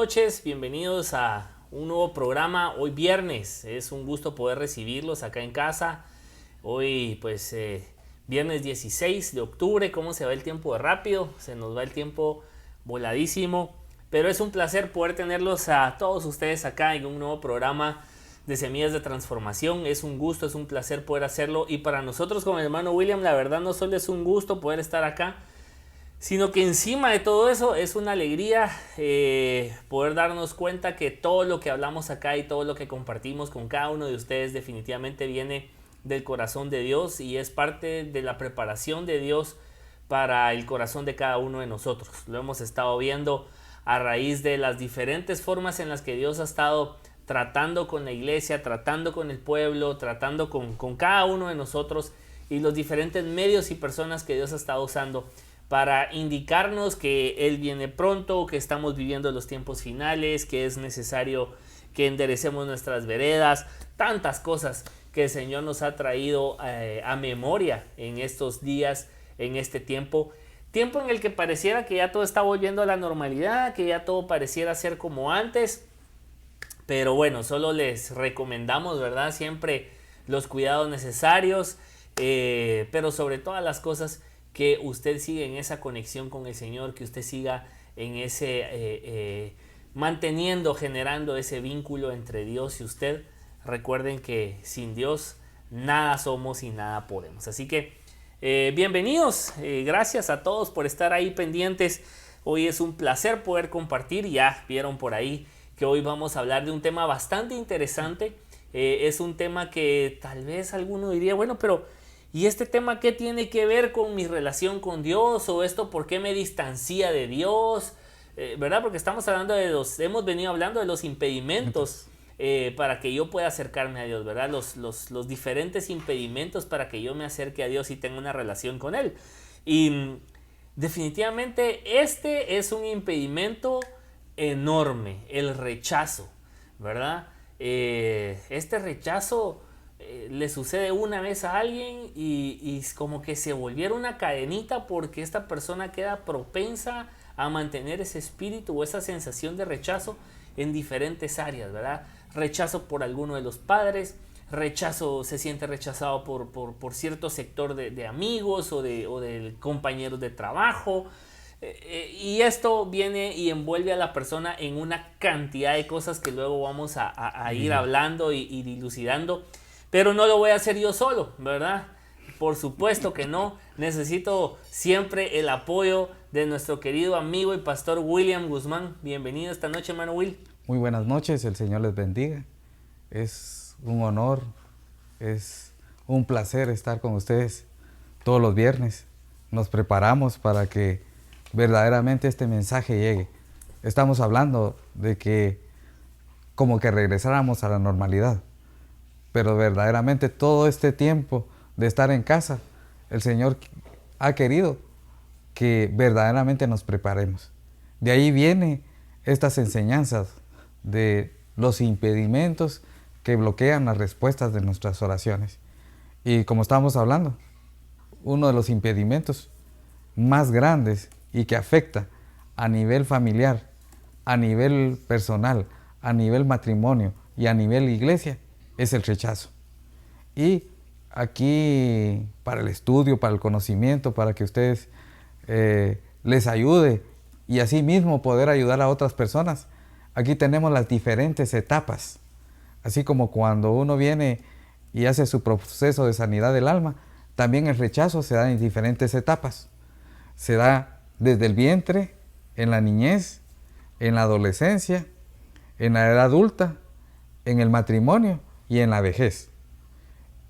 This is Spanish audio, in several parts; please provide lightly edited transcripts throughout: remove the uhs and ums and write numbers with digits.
noches, bienvenidos a un nuevo programa. Hoy viernes, es un gusto poder recibirlos acá en casa. Hoy viernes 16 de octubre, cómo se va el tiempo de rápido, se nos va el tiempo voladísimo. Pero es un placer poder tenerlos a todos ustedes acá en un nuevo programa de Semillas de Transformación. Es un gusto, es un placer poder hacerlo. Y para nosotros como el hermano William, la verdad no solo es un gusto poder estar acá, sino que encima de todo eso es una alegría poder darnos cuenta que todo lo que hablamos acá y todo lo que compartimos con cada uno de ustedes definitivamente viene del corazón de Dios y es parte de la preparación de Dios para el corazón de cada uno de nosotros. Lo hemos estado viendo a raíz de las diferentes formas en las que Dios ha estado tratando con la iglesia, tratando con el pueblo, tratando con cada uno de nosotros y los diferentes medios y personas que Dios ha estado usando para indicarnos que Él viene pronto, que estamos viviendo los tiempos finales, que es necesario que enderecemos nuestras veredas, tantas cosas que el Señor nos ha traído a memoria en estos días, en este tiempo en el que pareciera que ya todo está volviendo a la normalidad, que ya todo pareciera ser como antes, pero bueno, solo les recomendamos, ¿verdad? Siempre los cuidados necesarios, pero sobre todas las cosas, que usted siga en esa conexión con el Señor, que usted siga en ese manteniendo, generando ese vínculo entre Dios y usted. Recuerden que sin Dios nada somos y nada podemos. Así que bienvenidos, gracias a todos por estar ahí pendientes. Hoy es un placer poder compartir. Ya vieron por ahí que hoy vamos a hablar de un tema bastante interesante. Es un tema que tal vez alguno diría, bueno, pero ¿y este tema qué tiene que ver con mi relación con Dios? ¿O esto por qué me distancia de Dios? ¿Verdad? Porque estamos hablando hemos venido hablando de los impedimentos para que yo pueda acercarme a Dios, ¿verdad? Los diferentes impedimentos para que yo me acerque a Dios y tenga una relación con Él. Y definitivamente este es un impedimento enorme, el rechazo, ¿verdad? Este rechazo le sucede una vez a alguien y como que se volviera una cadenita porque esta persona queda propensa a mantener ese espíritu o esa sensación de rechazo en diferentes áreas, ¿verdad? Rechazo por alguno de los padres, se siente rechazado por cierto sector de amigos o de compañeros de trabajo. Y esto viene y envuelve a la persona en una cantidad de cosas que luego vamos a ir hablando y dilucidando. Pero no lo voy a hacer yo solo, ¿verdad? Por supuesto que no. Necesito siempre el apoyo de nuestro querido amigo y pastor William Guzmán. Bienvenido esta noche, hermano Will. Muy buenas noches, el Señor les bendiga. Es un honor, es un placer estar con ustedes todos los viernes. Nos preparamos para que verdaderamente este mensaje llegue. Estamos hablando de que como que regresáramos a la normalidad. Pero verdaderamente todo este tiempo de estar en casa, el Señor ha querido que verdaderamente nos preparemos. De ahí vienen estas enseñanzas de los impedimentos que bloquean las respuestas de nuestras oraciones. Y como estábamos hablando, uno de los impedimentos más grandes y que afecta a nivel familiar, a nivel personal, a nivel matrimonio y a nivel iglesia, es el rechazo. Y aquí para el estudio, para el conocimiento, para que ustedes les ayude y así mismo poder ayudar a otras personas, aquí tenemos las diferentes etapas. Así como cuando uno viene y hace su proceso de sanidad del alma, también el rechazo se da en diferentes etapas. Se da desde el vientre, en la niñez, en la adolescencia, en la edad adulta, en el matrimonio y en la vejez.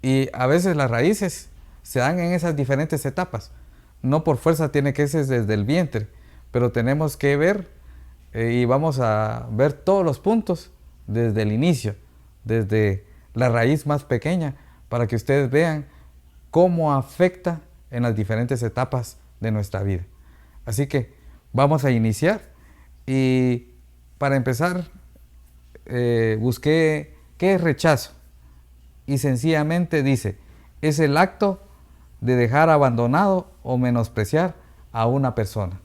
Y a veces las raíces se dan en esas diferentes etapas. No por fuerza tiene que ser desde el vientre, pero tenemos que ver y vamos a ver todos los puntos desde el inicio, desde la raíz más pequeña, para que ustedes vean cómo afecta en las diferentes etapas de nuestra vida. Así que vamos a iniciar y para empezar busqué qué es rechazo y sencillamente dice, es el acto de dejar abandonado o menospreciar a una persona.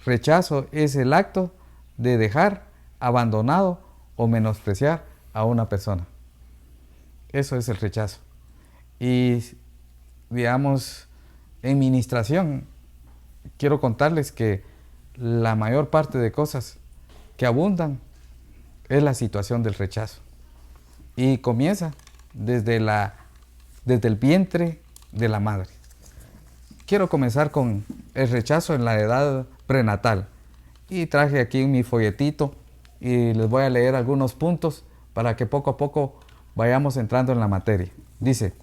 Rechazo es el acto de dejar abandonado o menospreciar a una persona. Eso es el rechazo. Y digamos, en ministración, quiero contarles que la mayor parte de cosas que abundan es la situación del rechazo. Y comienza desde el vientre de la madre. Quiero comenzar con el rechazo en la edad prenatal. Y traje aquí mi folletito y les voy a leer algunos puntos para que poco a poco vayamos entrando en la materia. Dice,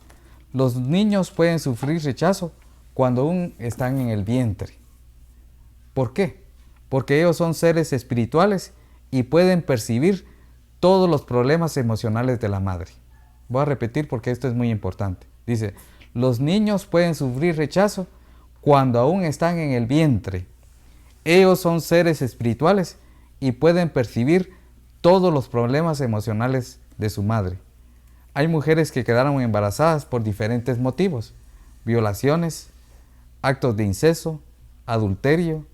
los niños pueden sufrir rechazo cuando aún están en el vientre. ¿Por qué? Porque ellos son seres espirituales y pueden percibir todos los problemas emocionales de la madre. Voy a repetir porque esto es muy importante. Dice, los niños pueden sufrir rechazo cuando aún están en el vientre. Ellos son seres espirituales y pueden percibir todos los problemas emocionales de su madre. Hay mujeres que quedaron embarazadas por diferentes motivos: violaciones, actos de incesto, adulterio,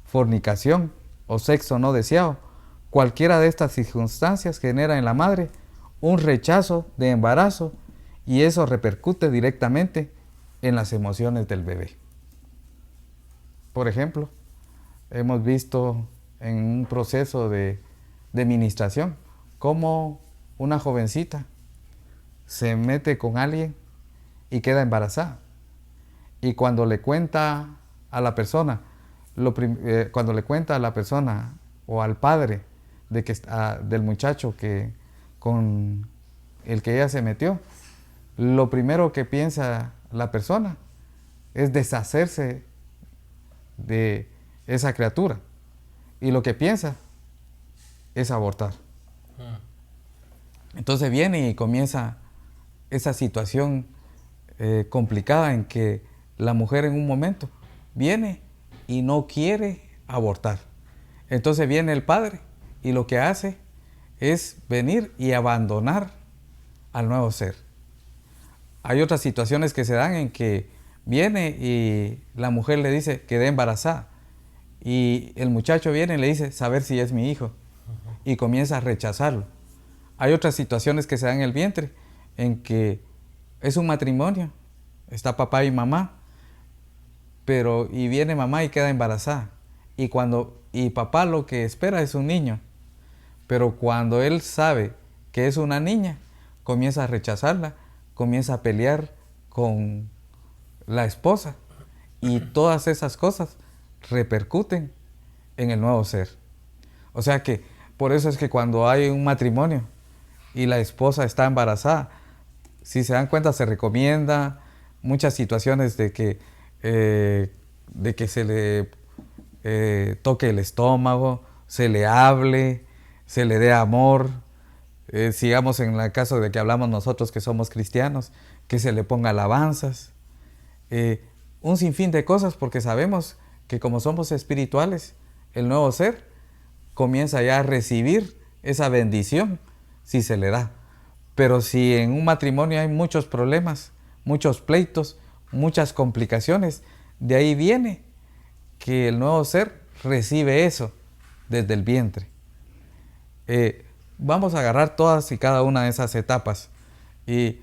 fornicación o sexo no deseado. Cualquiera de estas circunstancias genera en la madre un rechazo de embarazo y eso repercute directamente en las emociones del bebé. Por ejemplo, hemos visto en un proceso de ministración cómo una jovencita se mete con alguien y queda embarazada. Y cuando le cuenta a la persona, o al padre del muchacho con el que ella se metió, lo primero que piensa la persona es deshacerse de esa criatura. Y lo que piensa es abortar. Entonces viene y comienza esa situación complicada en que la mujer en un momento viene y no quiere abortar. Entonces viene el padre y lo que hace es venir y abandonar al nuevo ser. Hay otras situaciones que se dan en que viene y la mujer le dice que quedé embarazada y el muchacho viene y le dice saber si es mi hijo y comienza a rechazarlo. Hay otras situaciones que se dan en el vientre en que es un matrimonio, está papá y mamá, y viene mamá y queda embarazada y papá lo que espera es un niño, pero cuando él sabe que es una niña, comienza a rechazarla, comienza a pelear con la esposa y todas esas cosas repercuten en el nuevo ser. O sea que por eso es que cuando hay un matrimonio y la esposa está embarazada, si se dan cuenta se recomienda muchas situaciones de que se le toque el estómago, se le hable, se le dé amor. Sigamos en el caso de que hablamos nosotros que somos cristianos, que se le ponga alabanzas, un sinfín de cosas, porque sabemos que como somos espirituales, el nuevo ser comienza ya a recibir esa bendición si se le da. Pero si en un matrimonio hay muchos problemas, muchos pleitos, muchas complicaciones, de ahí viene que el nuevo ser recibe eso desde el vientre. Vamos a agarrar todas y cada una de esas etapas y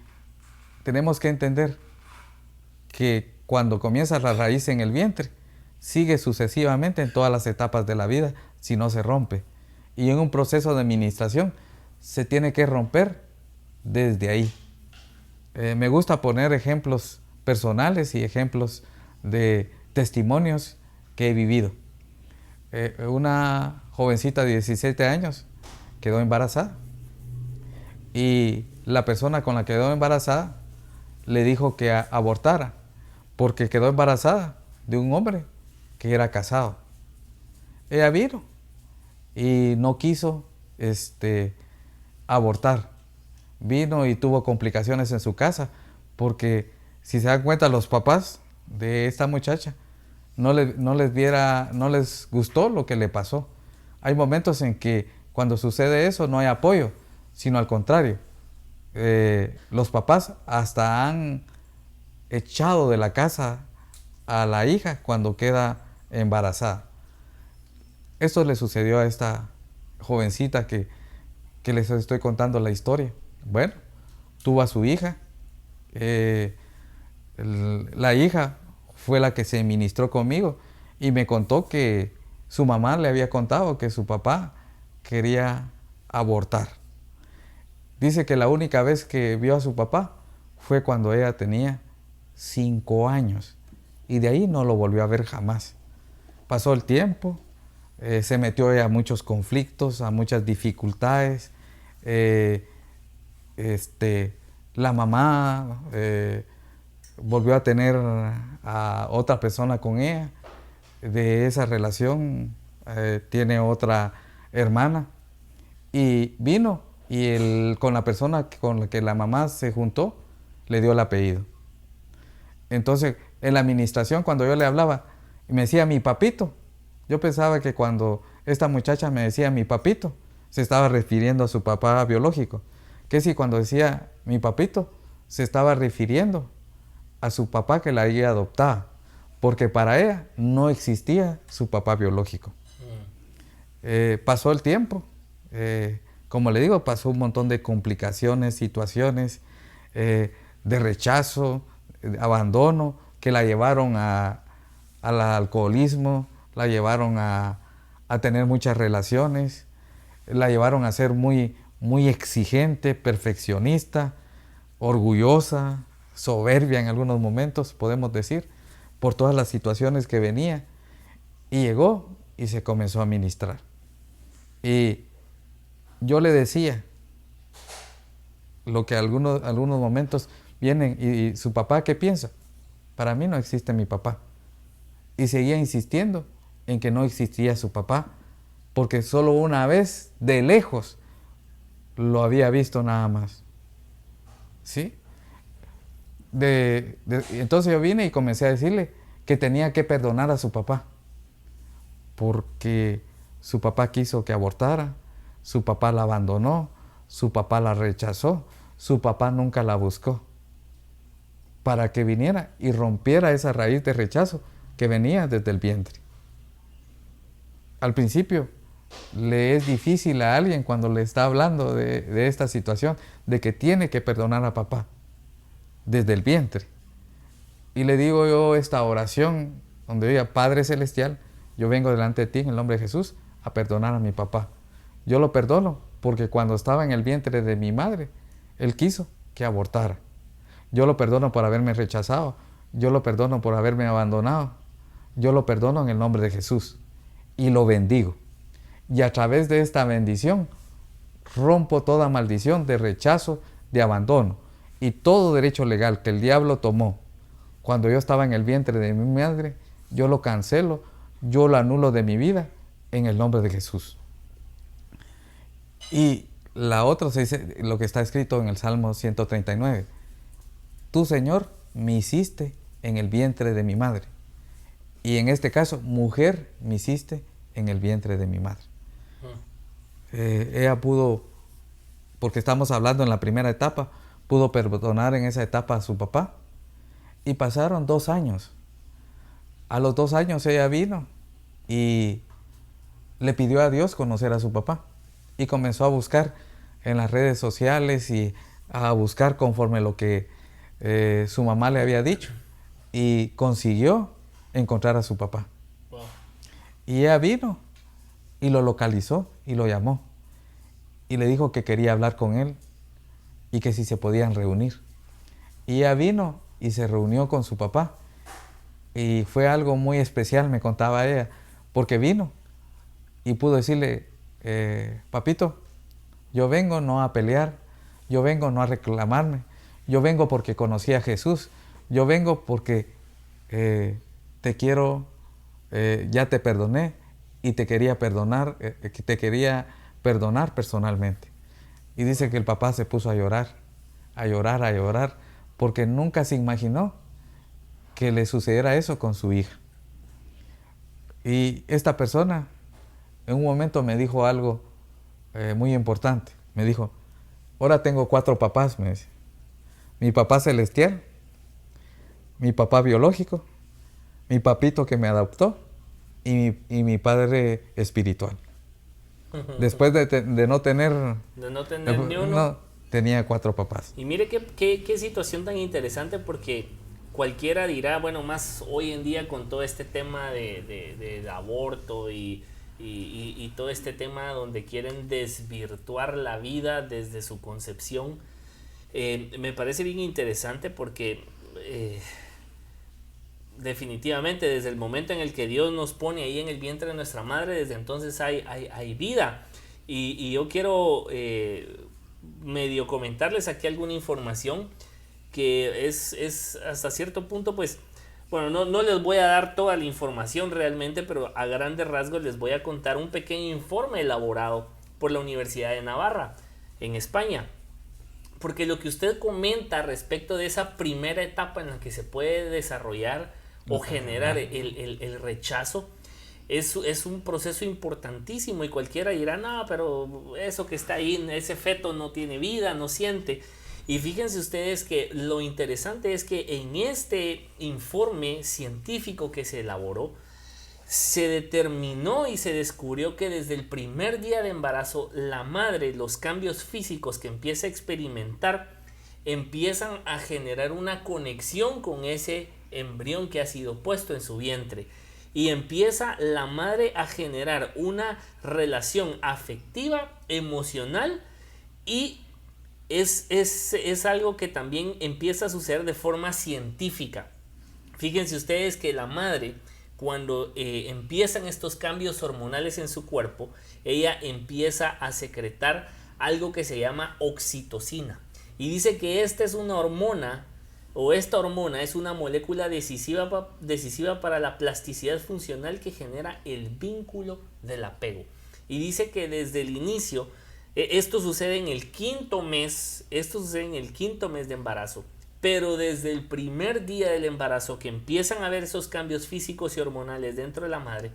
tenemos que entender que cuando comienza la raíz en el vientre, sigue sucesivamente en todas las etapas de la vida si no se rompe. Y en un proceso de administración se tiene que romper desde ahí. Me gusta poner ejemplos personales y ejemplos de testimonios que he vivido. Una jovencita de 17 años quedó embarazada y la persona con la que quedó embarazada le dijo que abortara porque quedó embarazada de un hombre que era casado. Ella vino y no quiso abortar. Vino y tuvo complicaciones en su casa porque, si se dan cuenta, los papás de esta muchacha no les gustó lo que le pasó. Hay momentos en que cuando sucede eso no hay apoyo, sino al contrario. Los papás hasta han echado de la casa a la hija cuando queda embarazada. Esto le sucedió a esta jovencita que les estoy contando la historia. Bueno, tuvo a su hija. La hija fue la que se ministró conmigo y me contó que su mamá le había contado que su papá quería abortar. Dice que la única vez que vio a su papá fue cuando ella tenía 5 años y de ahí no lo volvió a ver jamás. Pasó el tiempo, se metió a muchos conflictos, a muchas dificultades. La mamá volvió a tener a otra persona con ella. De esa relación tiene otra hermana y vino y con la persona con la que la mamá se juntó le dio el apellido. Entonces en la administración, cuando yo le hablaba y me decía mi papito, yo pensaba que cuando esta muchacha me decía mi papito se estaba refiriendo a su papá biológico, que si cuando decía mi papito se estaba refiriendo a su papá que la había adoptado, porque para ella no existía su papá biológico. Pasó el tiempo, como le digo, pasó un montón de complicaciones, situaciones de rechazo, de abandono, que la llevaron al alcoholismo, la llevaron a tener muchas relaciones, la llevaron a ser muy, muy exigente, perfeccionista, orgullosa, soberbia en algunos momentos, podemos decir, por todas las situaciones que venía. Y llegó y se comenzó a ministrar. Y yo le decía lo que algunos momentos vienen y su papá, ¿qué piensa? Para mí no existe mi papá. Y seguía insistiendo en que no existía su papá, porque solo una vez de lejos lo había visto nada más. ¿Sí? Entonces yo vine y comencé a decirle que tenía que perdonar a su papá, porque su papá quiso que abortara, su papá la abandonó, su papá la rechazó, su papá nunca la buscó, para que viniera y rompiera esa raíz de rechazo que venía desde el vientre. Al principio le es difícil a alguien cuando le está hablando de esta situación, de que tiene que perdonar a papá desde el vientre. Y le digo yo esta oración donde diga: Padre Celestial, yo vengo delante de ti en el nombre de Jesús a perdonar a mi papá. Yo lo perdono porque cuando estaba en el vientre de mi madre, él quiso que abortara. Yo lo perdono por haberme rechazado. Yo lo perdono por haberme abandonado. Yo lo perdono en el nombre de Jesús y lo bendigo. Y a través de esta bendición rompo toda maldición de rechazo, de abandono y todo derecho legal que el diablo tomó cuando yo estaba en el vientre de mi madre. Yo lo cancelo, yo lo anulo de mi vida en el nombre de Jesús. Y la otra se dice lo que está escrito en el Salmo 139. Tú, Señor, me hiciste en el vientre de mi madre. Y en este caso, mujer, me hiciste en el vientre de mi madre. Ella pudo, porque estamos hablando en la primera etapa, pudo perdonar en esa etapa a su papá. Y pasaron 2 años. A los 2 años ella vino y le pidió a Dios conocer a su papá. Y comenzó a buscar en las redes sociales y a buscar conforme lo que su mamá le había dicho. Y consiguió encontrar a su papá. Wow. Y ella vino y lo localizó y lo llamó. Y le dijo que quería hablar con él y que si se podían reunir. Y ella vino y se reunió con su papá. Y fue algo muy especial, me contaba ella, porque vino y pudo decirle: papito, yo vengo no a pelear, yo vengo no a reclamarme, yo vengo porque conocí a Jesús, yo vengo porque te quiero, ya te perdoné y te quería perdonar personalmente. Y dice que el papá se puso a llorar, porque nunca se imaginó que le sucediera eso con su hija. Y esta persona en un momento me dijo algo muy importante. Me dijo: ahora tengo 4 papás, me dice. Mi papá celestial, mi papá biológico, mi papito que me adoptó y mi padre espiritual. Después de no tener... De no tener ni uno. No, tenía 4 papás. Y mire qué situación tan interesante, porque cualquiera dirá, bueno, más hoy en día con todo este tema de aborto y todo este tema donde quieren desvirtuar la vida desde su concepción, me parece bien interesante porque definitivamente desde el momento en el que Dios nos pone ahí en el vientre de nuestra madre, desde entonces hay vida. Y yo quiero medio comentarles aquí alguna información que es hasta cierto punto, pues, bueno, no les voy a dar toda la información realmente, pero a grandes rasgos les voy a contar un pequeño informe elaborado por la Universidad de Navarra, en España. Porque lo que usted comenta respecto de esa primera etapa en la que se puede desarrollar o generar el rechazo, es un proceso importantísimo, y cualquiera dirá, no, pero eso que está ahí, ese feto no tiene vida, no siente. Y fíjense ustedes que lo interesante es que en este informe científico que se elaboró, se determinó y se descubrió que desde el primer día de embarazo, la madre, los cambios físicos que empieza a experimentar, empiezan a generar una conexión con ese embrión que ha sido puesto en su vientre. Y empieza la madre a generar una relación afectiva, emocional, y es algo que también empieza a suceder de forma científica. Fíjense ustedes que la madre, cuando empiezan estos cambios hormonales en su cuerpo, ella empieza a secretar algo que se llama oxitocina. Y dice que esta es una hormona, o esta hormona es una molécula decisiva para la plasticidad funcional que genera el vínculo del apego. Y dice que desde el inicio, esto sucede en el quinto mes de embarazo, pero desde el primer día del embarazo que empiezan a ver esos cambios físicos y hormonales dentro de la madre,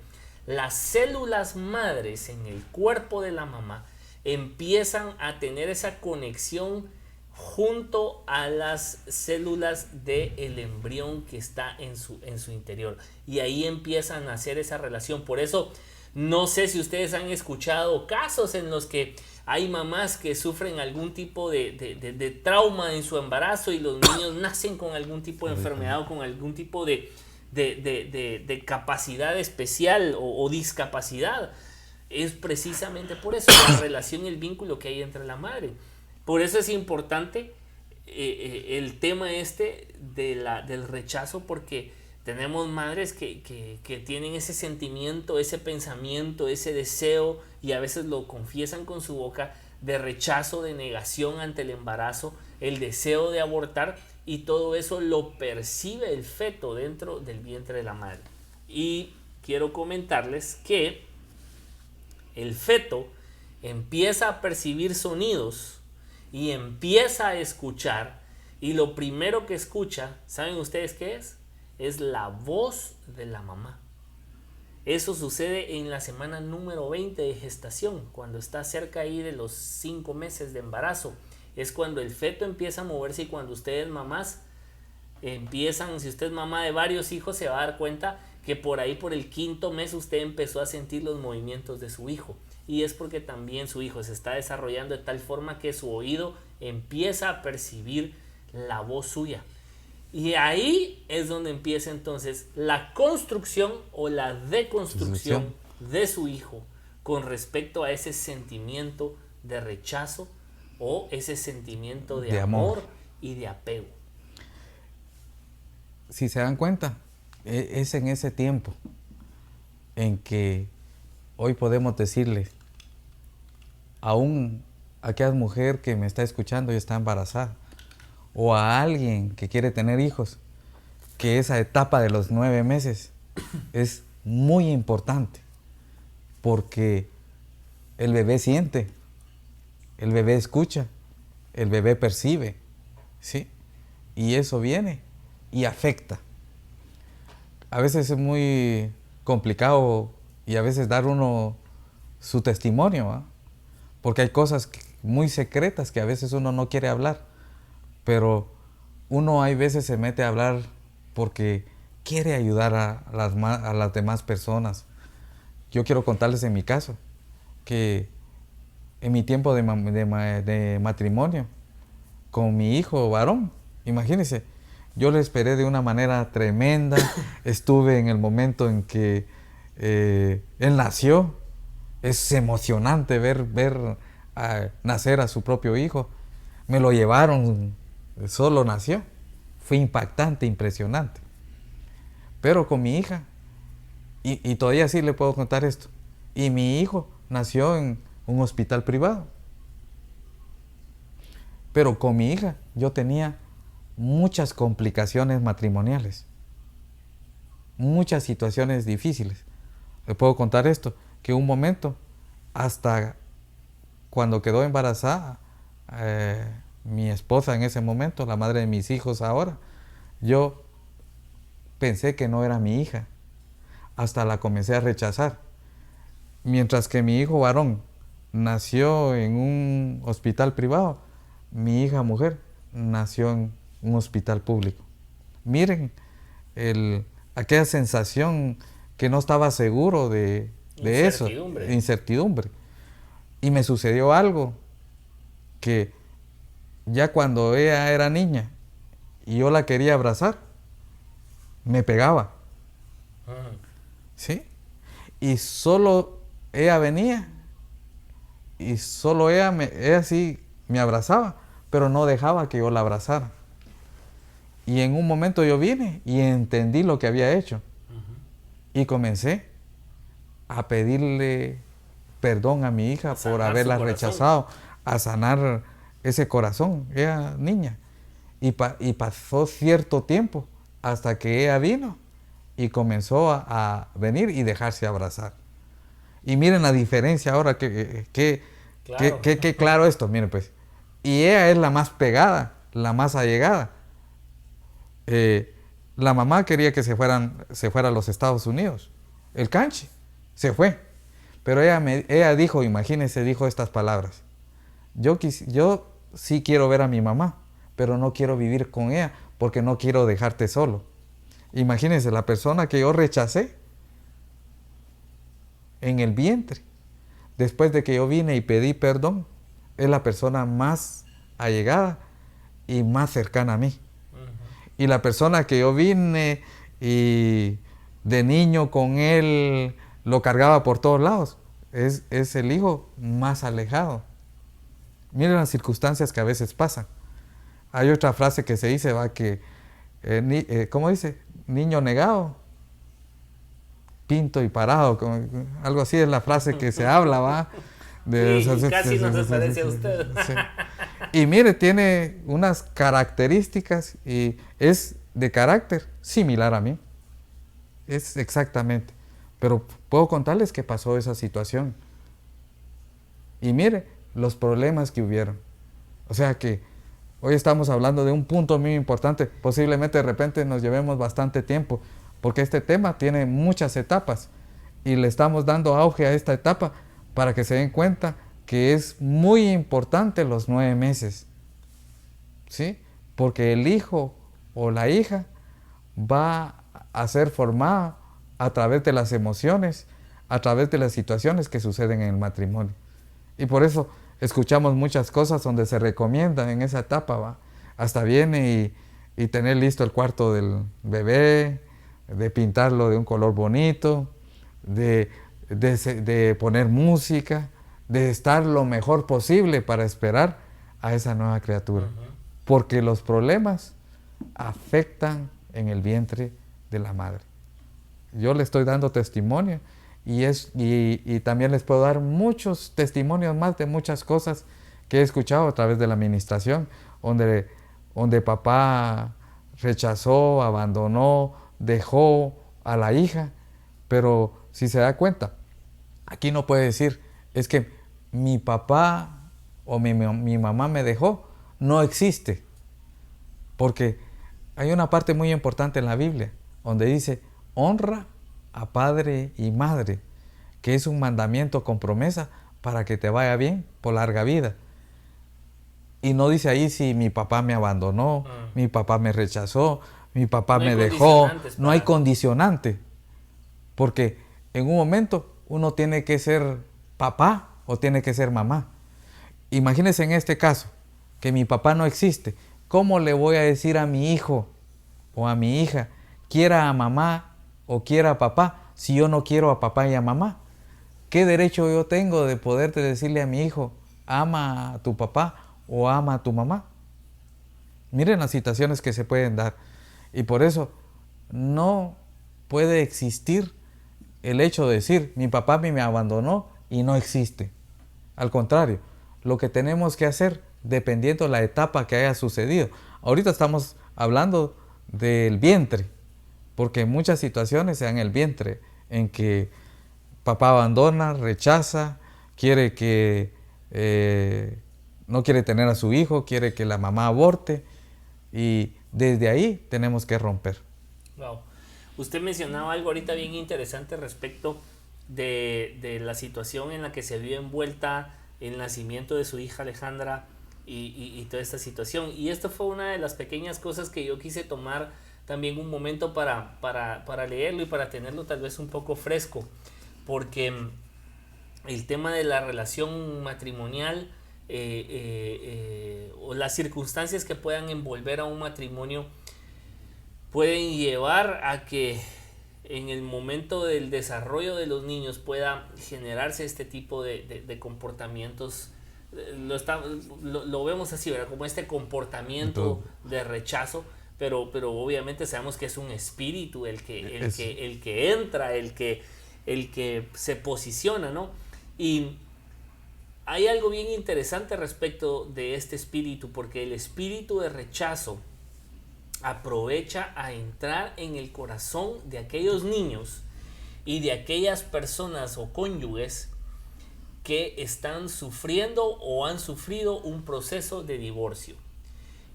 las células madres en el cuerpo de la mamá empiezan a tener esa conexión junto a las células del embrión que está en su interior, y ahí empiezan a hacer esa relación. Por eso, no sé si ustedes han escuchado casos en los que hay mamás que sufren algún tipo de trauma en su embarazo, y los niños nacen con algún tipo de enfermedad o con algún tipo de capacidad especial o discapacidad. Es precisamente por eso la relación y el vínculo que hay entre la madre. Por eso es importante el tema del rechazo, porque tenemos madres que tienen ese sentimiento, ese pensamiento, ese deseo, y a veces lo confiesan con su boca, de rechazo, de negación ante el embarazo, el deseo de abortar, y todo eso lo percibe el feto dentro del vientre de la madre. Y quiero comentarles que el feto empieza a percibir sonidos y empieza a escuchar, y lo primero que escucha, ¿saben ustedes qué es? Es la voz de la mamá. Eso sucede en la semana número 20 de gestación, cuando está cerca ahí de los 5 meses de embarazo. Es cuando el feto empieza a moverse, y cuando ustedes mamás empiezan, si usted es mamá de varios hijos, se va a dar cuenta que por ahí, por el 5.º mes, usted empezó a sentir los movimientos de su hijo. Y es porque también su hijo se está desarrollando de tal forma que su oído empieza a percibir la voz suya. Y ahí es donde empieza entonces la construcción o la deconstrucción de su hijo con respecto a ese sentimiento de rechazo o ese sentimiento de amor y de apego. Si se dan cuenta, es en ese tiempo en que hoy podemos decirle a aquella mujer que me está escuchando y está embarazada, o a alguien que quiere tener hijos, que esa etapa de los 9 meses es muy importante, porque el bebé siente, el bebé escucha, el bebé percibe, ¿sí? Y eso viene y afecta. A veces es muy complicado, y a veces dar uno su testimonio, ¿va? Porque hay cosas muy secretas que a veces uno no quiere hablar, pero uno hay veces se mete a hablar porque quiere ayudar a las demás personas, yo quiero contarles en mi caso, que en mi tiempo de matrimonio, con mi hijo varón, imagínense, yo le esperé de una manera tremenda, estuve en el momento en que él nació, es emocionante ver nacer a su propio hijo, me lo llevaron, solo nació, fue impactante, impresionante, pero con mi hija, y todavía sí le puedo contar esto, y mi hijo nació en un hospital privado. Pero con mi hija yo tenía muchas complicaciones matrimoniales, muchas situaciones difíciles. Le puedo contar esto, que un momento, hasta cuando quedó embarazada, mi esposa en ese momento, la madre de mis hijos ahora, yo pensé que no era mi hija, hasta la comencé a rechazar. Mientras que mi hijo varón nació en un hospital privado, mi hija mujer nació en un hospital público. Miren aquella sensación que no estaba seguro de eso, incertidumbre. Y me sucedió algo que ya cuando ella era niña y yo la quería abrazar, me pegaba. ¿Sí? Y solo ella venía y solo ella sí me abrazaba, pero no dejaba que yo la abrazara. Y en un momento yo vine y entendí lo que había hecho. Y comencé a pedirle perdón a mi hija por haberla rechazado, a sanar ese corazón, ella niña. Y pasó cierto tiempo hasta que ella vino y comenzó a venir y dejarse abrazar. Y miren la diferencia ahora, que claro esto, miren pues. Y ella es la más pegada, la más allegada. La mamá quería que se fuera a los Estados Unidos. El canche se fue. Pero ella dijo, imagínense, dijo estas palabras. Yo sí quiero ver a mi mamá, pero no quiero vivir con ella porque no quiero dejarte solo. Imagínense, la persona que yo rechacé en el vientre, después de que yo vine y pedí perdón, es la persona más allegada y más cercana a mí. Y la persona que yo vine y de niño con él lo cargaba por todos lados, es el hijo más alejado. Miren las circunstancias que a veces pasan. Hay otra frase que se dice, ¿cómo dice? Niño negado, pinto y parado, algo así es la frase que se habla, ¿va? Casi no se parece a usted. Sí. Y mire, tiene unas características y es de carácter similar a mí. Es exactamente. Pero puedo contarles que pasó esa situación. Y mire los problemas que hubieron. O sea que hoy estamos hablando de un punto muy importante. Posiblemente de repente nos llevemos bastante tiempo, porque este tema tiene muchas etapas y le estamos dando auge a esta etapa para que se den cuenta que es muy importante los 9 meses, ¿sí? Porque el hijo o la hija va a ser formada a través de las emociones, a través de las situaciones que suceden en el matrimonio. Y por eso escuchamos muchas cosas donde se recomienda en esa etapa, ¿va? Hasta viene y tener listo el cuarto del bebé, de pintarlo de un color bonito, de poner música, de estar lo mejor posible para esperar a esa nueva criatura. Porque los problemas afectan en el vientre de la madre. Yo le estoy dando testimonio y también les puedo dar muchos testimonios más de muchas cosas que he escuchado a través de la administración, donde papá rechazó, abandonó, dejó a la hija, pero si se da cuenta, aquí no puede decir, es que mi papá o mi mamá me dejó, no existe, porque hay una parte muy importante en la Biblia, donde dice, honra a padre y madre, que es un mandamiento con promesa para que te vaya bien por larga vida. Y no dice ahí si mi papá me abandonó, mi papá me rechazó, mi papá me dejó, no hay condicionante, porque en un momento uno tiene que ser papá o tiene que ser mamá. Imagínense en este caso, que mi papá no existe. ¿Cómo le voy a decir a mi hijo o a mi hija, quiera a mamá o quiera a papá, si yo no quiero a papá y a mamá? ¿Qué derecho yo tengo de poderte decirle a mi hijo, ama a tu papá o ama a tu mamá? Miren las situaciones que se pueden dar. Y por eso no puede existir el hecho de decir, mi papá me abandonó y no existe. Al contrario, lo que tenemos que hacer, dependiendo de la etapa que haya sucedido. Ahorita estamos hablando del vientre, porque muchas situaciones se dan en el vientre, en que papá abandona, rechaza, quiere que no quiere tener a su hijo, quiere que la mamá aborte, y desde ahí tenemos que romper. Wow. Usted mencionaba algo ahorita bien interesante respecto de la situación en la que se vio envuelta el nacimiento de su hija Alejandra y toda esta situación. Y esto fue una de las pequeñas cosas que yo quise tomar también un momento para leerlo y para tenerlo tal vez un poco fresco, porque el tema de la relación matrimonial o las circunstancias que puedan envolver a un matrimonio pueden llevar a que en el momento del desarrollo de los niños pueda generarse este tipo de comportamientos. Lo vemos así, ¿verdad? Como este comportamiento de rechazo, pero obviamente sabemos que es un espíritu el que entra, el que se posiciona, ¿no? Y hay algo bien interesante respecto de este espíritu, porque el espíritu de rechazo aprovecha a entrar en el corazón de aquellos niños y de aquellas personas o cónyuges que están sufriendo o han sufrido un proceso de divorcio.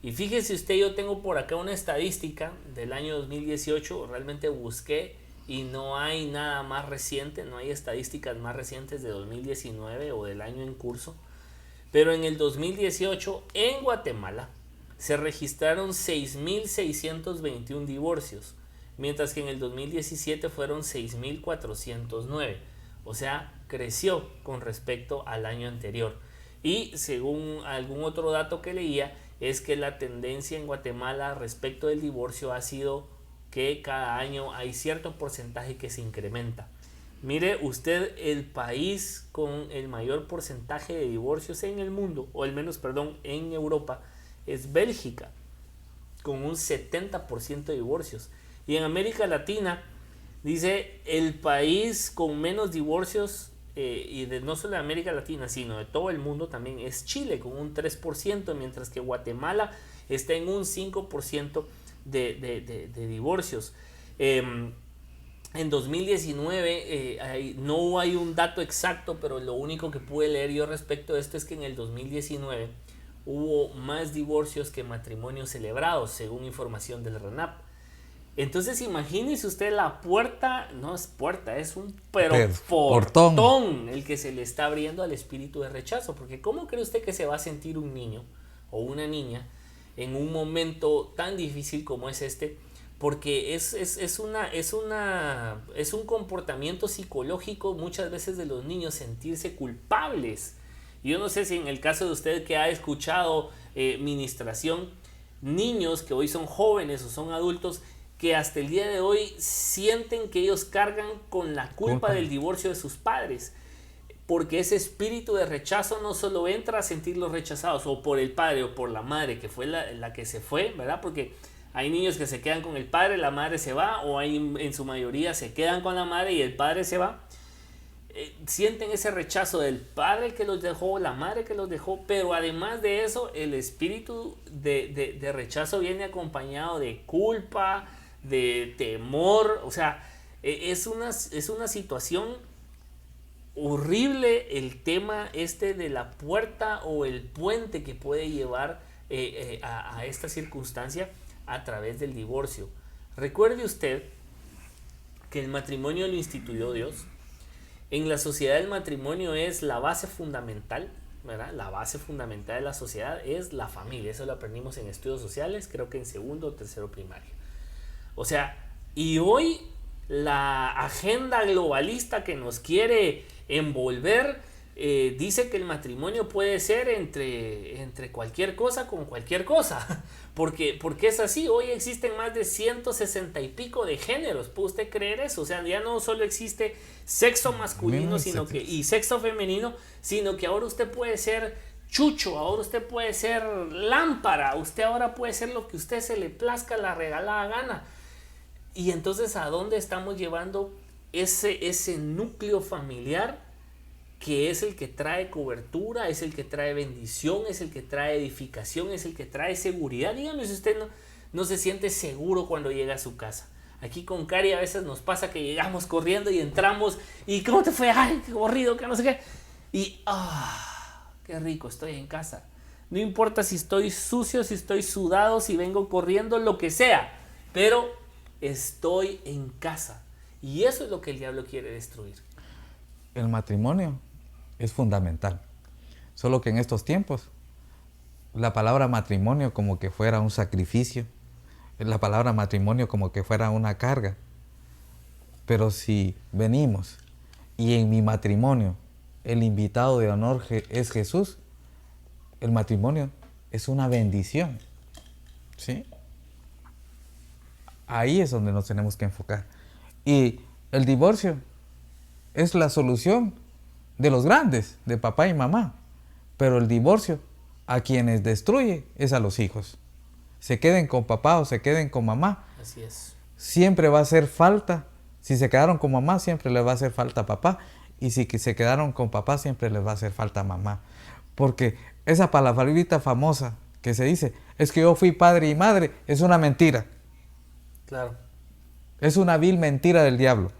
Y fíjese usted, yo tengo por acá una estadística del año 2018, realmente busqué y no hay nada más reciente, no hay estadísticas más recientes de 2019 o del año en curso, pero en el 2018 en Guatemala se registraron 6.621 divorcios, mientras que en el 2017 fueron 6.409. O sea, creció con respecto al año anterior. Y según algún otro dato que leía, es que la tendencia en Guatemala respecto del divorcio ha sido que cada año hay cierto porcentaje que se incrementa. Mire usted, el país con el mayor porcentaje de divorcios en el mundo, o al menos, perdón, en Europa, es Bélgica, con un 70% de divorcios. Y en América Latina, dice, el país con menos divorcios, no solo de América Latina, sino de todo el mundo también, es Chile, con un 3%, mientras que Guatemala está en un 5% de divorcios. En 2019, no hay un dato exacto, pero lo único que pude leer yo respecto a esto es que en el 2019 hubo más divorcios que matrimonios celebrados, según información del RENAP. Entonces imagínese usted la puerta, no es puerta, es un portón el que se le está abriendo al espíritu de rechazo, porque ¿cómo cree usted que se va a sentir un niño o una niña en un momento tan difícil como es este? Porque es un comportamiento psicológico muchas veces de los niños, sentirse culpables. Yo no sé si en el caso de usted que ha escuchado ministración, niños que hoy son jóvenes o son adultos que hasta el día de hoy sienten que ellos cargan con la culpa del divorcio de sus padres, porque ese espíritu de rechazo no solo entra a sentirlos rechazados o por el padre o por la madre que fue la que se fue, ¿verdad? Porque hay niños que se quedan con el padre, la madre se va, o hay en su mayoría se quedan con la madre y el padre se va. Sienten ese rechazo del padre que los dejó, la madre que los dejó, pero además de eso, el espíritu de rechazo viene acompañado de culpa, de temor. O sea, es una situación horrible el tema de la puerta o el puente que puede llevar a esta circunstancia a través del divorcio. Recuerde usted que el matrimonio lo instituyó Dios. En la sociedad el matrimonio es la base fundamental, ¿verdad? La base fundamental de la sociedad es la familia. Eso lo aprendimos en estudios sociales, creo que en segundo o tercero primaria. O sea, y hoy la agenda globalista que nos quiere envolver, dice que el matrimonio puede ser entre cualquier cosa con cualquier cosa. Porque es así. Hoy existen más de 160 y pico de géneros. ¿Puede usted creer eso? O sea, ya no solo existe sexo masculino y sexo femenino, sino que ahora usted puede ser chucho, ahora usted puede ser lámpara, usted ahora puede ser lo que usted se le plazca la regalada gana. Y entonces, ¿a dónde estamos llevando ese núcleo familiar que es el que trae cobertura, es el que trae bendición, es el que trae edificación, es el que trae seguridad? Dígame si usted no se siente seguro cuando llega a su casa. Aquí con Cari a veces nos pasa que llegamos corriendo y entramos y ¿cómo te fue? Ay, qué aburrido, que no sé qué. Y qué rico, estoy en casa. No importa si estoy sucio, si estoy sudado, si vengo corriendo, lo que sea, pero estoy en casa. Y eso es lo que el diablo quiere destruir. El matrimonio es fundamental, solo que en estos tiempos la palabra matrimonio como que fuera un sacrificio, la palabra matrimonio como que fuera una carga. Pero si venimos y en mi matrimonio el invitado de honor es Jesús, el matrimonio es una bendición, ¿sí? Ahí es donde nos tenemos que enfocar. Y el divorcio es la solución de los grandes, de papá y mamá. Pero el divorcio a quienes destruye es a los hijos. Se queden con papá o se queden con mamá. Así es. Siempre va a hacer falta. Si se quedaron con mamá, siempre les va a hacer falta papá. Y si se quedaron con papá, siempre les va a hacer falta mamá. Porque esa palabrita famosa que se dice, es que yo fui padre y madre, es una mentira. Claro. Es una vil mentira del diablo.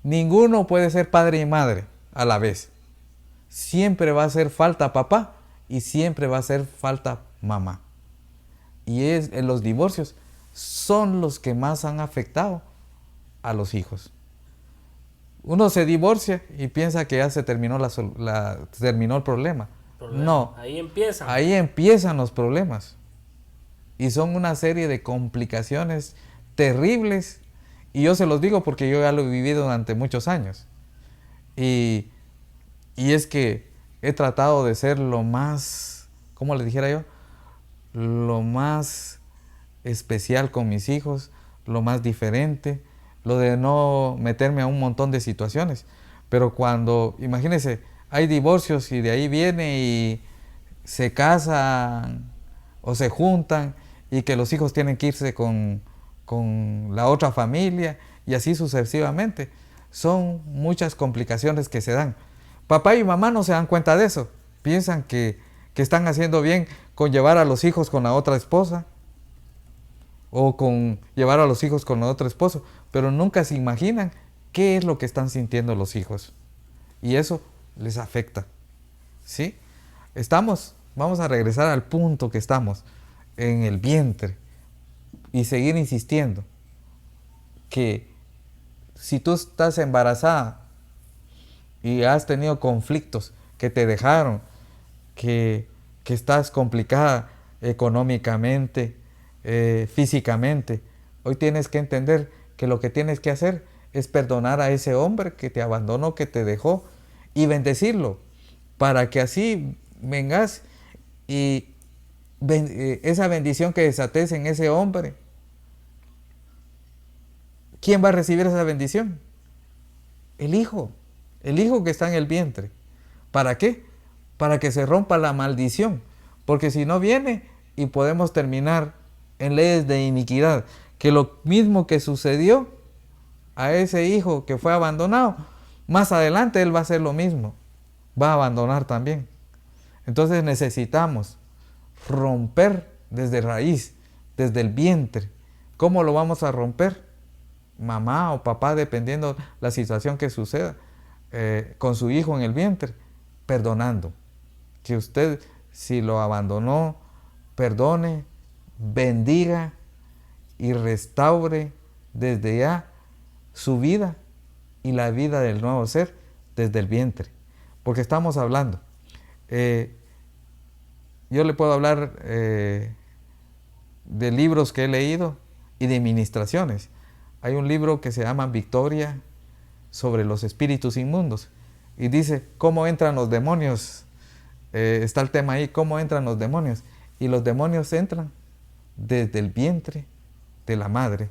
Ninguno puede ser padre y madre a la vez. Siempre va a hacer falta papá y siempre va a hacer falta mamá. Y los divorcios son los que más han afectado a los hijos. Uno se divorcia y piensa que ya se terminó, terminó el problema. No. Ahí empiezan. Ahí empiezan los problemas. Y son una serie de complicaciones terribles. Y yo se los digo porque yo ya lo he vivido durante muchos años. Y es que he tratado de ser lo más, ¿cómo le dijera yo? Lo más especial con mis hijos, lo más diferente, lo de no meterme a un montón de situaciones. Pero cuando, imagínense, hay divorcios y de ahí viene y se casan o se juntan y que los hijos tienen que irse con la otra familia y así sucesivamente. Son muchas complicaciones que se dan. Papá y mamá no se dan cuenta de eso. Piensan que están haciendo bien con llevar a los hijos con la otra esposa o con llevar a los hijos con el otro esposo, pero nunca se imaginan qué es lo que están sintiendo los hijos. Y eso les afecta. ¿Sí? Vamos a regresar al punto que estamos, en el vientre, y seguir insistiendo que si tú estás embarazada y has tenido conflictos que te dejaron, que estás complicada económicamente, físicamente, hoy tienes que entender que lo que tienes que hacer es perdonar a ese hombre que te abandonó, que te dejó, y bendecirlo, para que así vengas y esa bendición que desates en ese hombre. ¿Quién va a recibir esa bendición? El hijo que está en el vientre. ¿Para qué? Para que se rompa la maldición, porque si no viene y podemos terminar en leyes de iniquidad, que lo mismo que sucedió a ese hijo que fue abandonado, más adelante él va a hacer lo mismo, va a abandonar también. Entonces necesitamos romper desde raíz, desde el vientre. ¿Cómo lo vamos a romper? Mamá o papá, dependiendo la situación que suceda con su hijo en el vientre, perdonando. Que usted, si lo abandonó, perdone, bendiga y restaure desde ya su vida y la vida del nuevo ser desde el vientre. Porque estamos hablando. Yo le puedo hablar de libros que he leído y de ministraciones. Hay un libro que se llama Victoria sobre los espíritus inmundos y dice cómo entran los demonios. Está el tema ahí, cómo entran los demonios. Y los demonios entran desde el vientre de la madre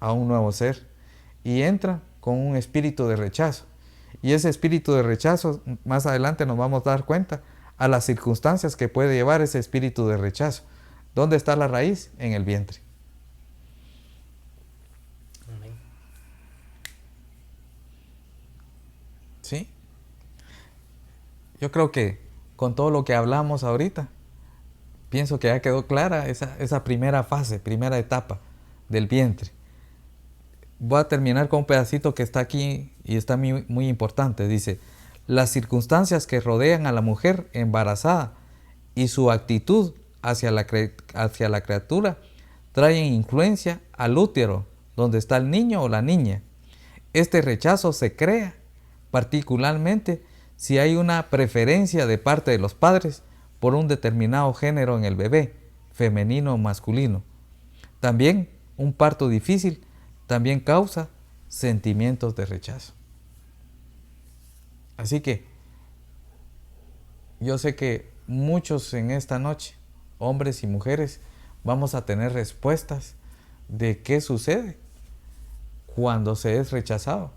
a un nuevo ser y entran con un espíritu de rechazo. Y ese espíritu de rechazo, más adelante nos vamos a dar cuenta a las circunstancias que puede llevar ese espíritu de rechazo. ¿Dónde está la raíz? En el vientre. Amén. ¿Sí? Yo creo que con todo lo que hablamos ahorita, pienso que ya quedó clara esa primera fase, primera etapa del vientre. Voy a terminar con un pedacito que está aquí y está muy, muy importante. Dice, las circunstancias que rodean a la mujer embarazada y su actitud hacia la criatura traen influencia al útero, donde está el niño o la niña. Este rechazo se crea particularmente si hay una preferencia de parte de los padres por un determinado género en el bebé, femenino o masculino. También un parto difícil también causa sentimientos de rechazo. Así que yo sé que muchos en esta noche, hombres y mujeres, vamos a tener respuestas de qué sucede cuando se es rechazado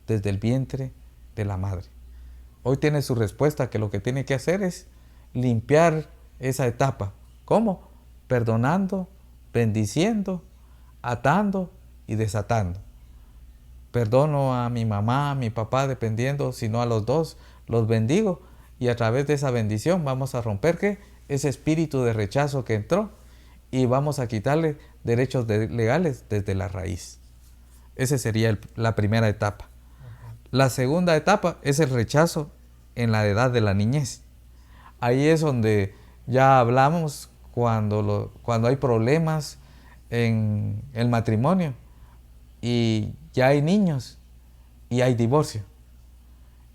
desde el vientre de la madre. Hoy tiene su respuesta, que lo que tiene que hacer es limpiar esa etapa. ¿Cómo? Perdonando, bendiciendo, atando y desatando. Perdono a mi mamá, a mi papá, dependiendo, si no a los dos, los bendigo y a través de esa bendición vamos a romper ¿qué? Ese espíritu de rechazo que entró y vamos a quitarle derechos legales desde la raíz. Esa sería la primera etapa. La segunda etapa es el rechazo en la edad de la niñez. Ahí es donde ya hablamos cuando hay problemas en el matrimonio y ya hay niños y hay divorcio.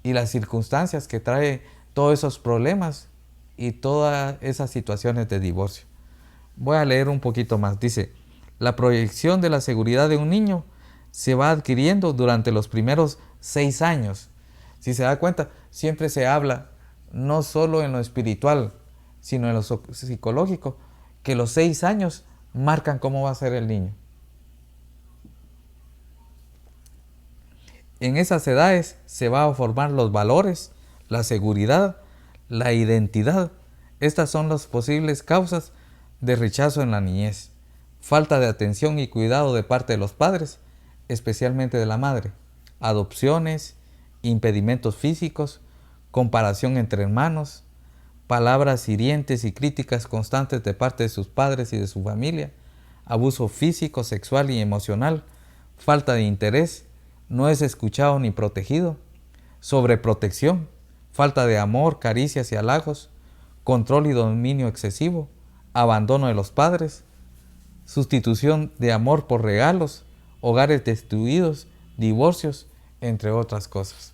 Y las circunstancias que trae todos esos problemas y todas esas situaciones de divorcio. Voy a leer un poquito más. Dice, la proyección de la seguridad de un niño se va adquiriendo durante los primeros 6 años. Si se da cuenta, siempre se habla, no solo en lo espiritual, sino en lo psicológico, que los 6 años marcan cómo va a ser el niño. En esas edades se van a formar los valores, la seguridad, la identidad. Estas son las posibles causas de rechazo en la niñez. Falta de atención y cuidado de parte de los padres, especialmente de la madre. Adopciones, impedimentos físicos, comparación entre hermanos, palabras hirientes y críticas constantes de parte de sus padres y de su familia, abuso físico, sexual y emocional, falta de interés, no es escuchado ni protegido, sobreprotección, falta de amor, caricias y halagos, control y dominio excesivo, abandono de los padres, sustitución de amor por regalos, hogares destruidos, divorcios, entre otras cosas.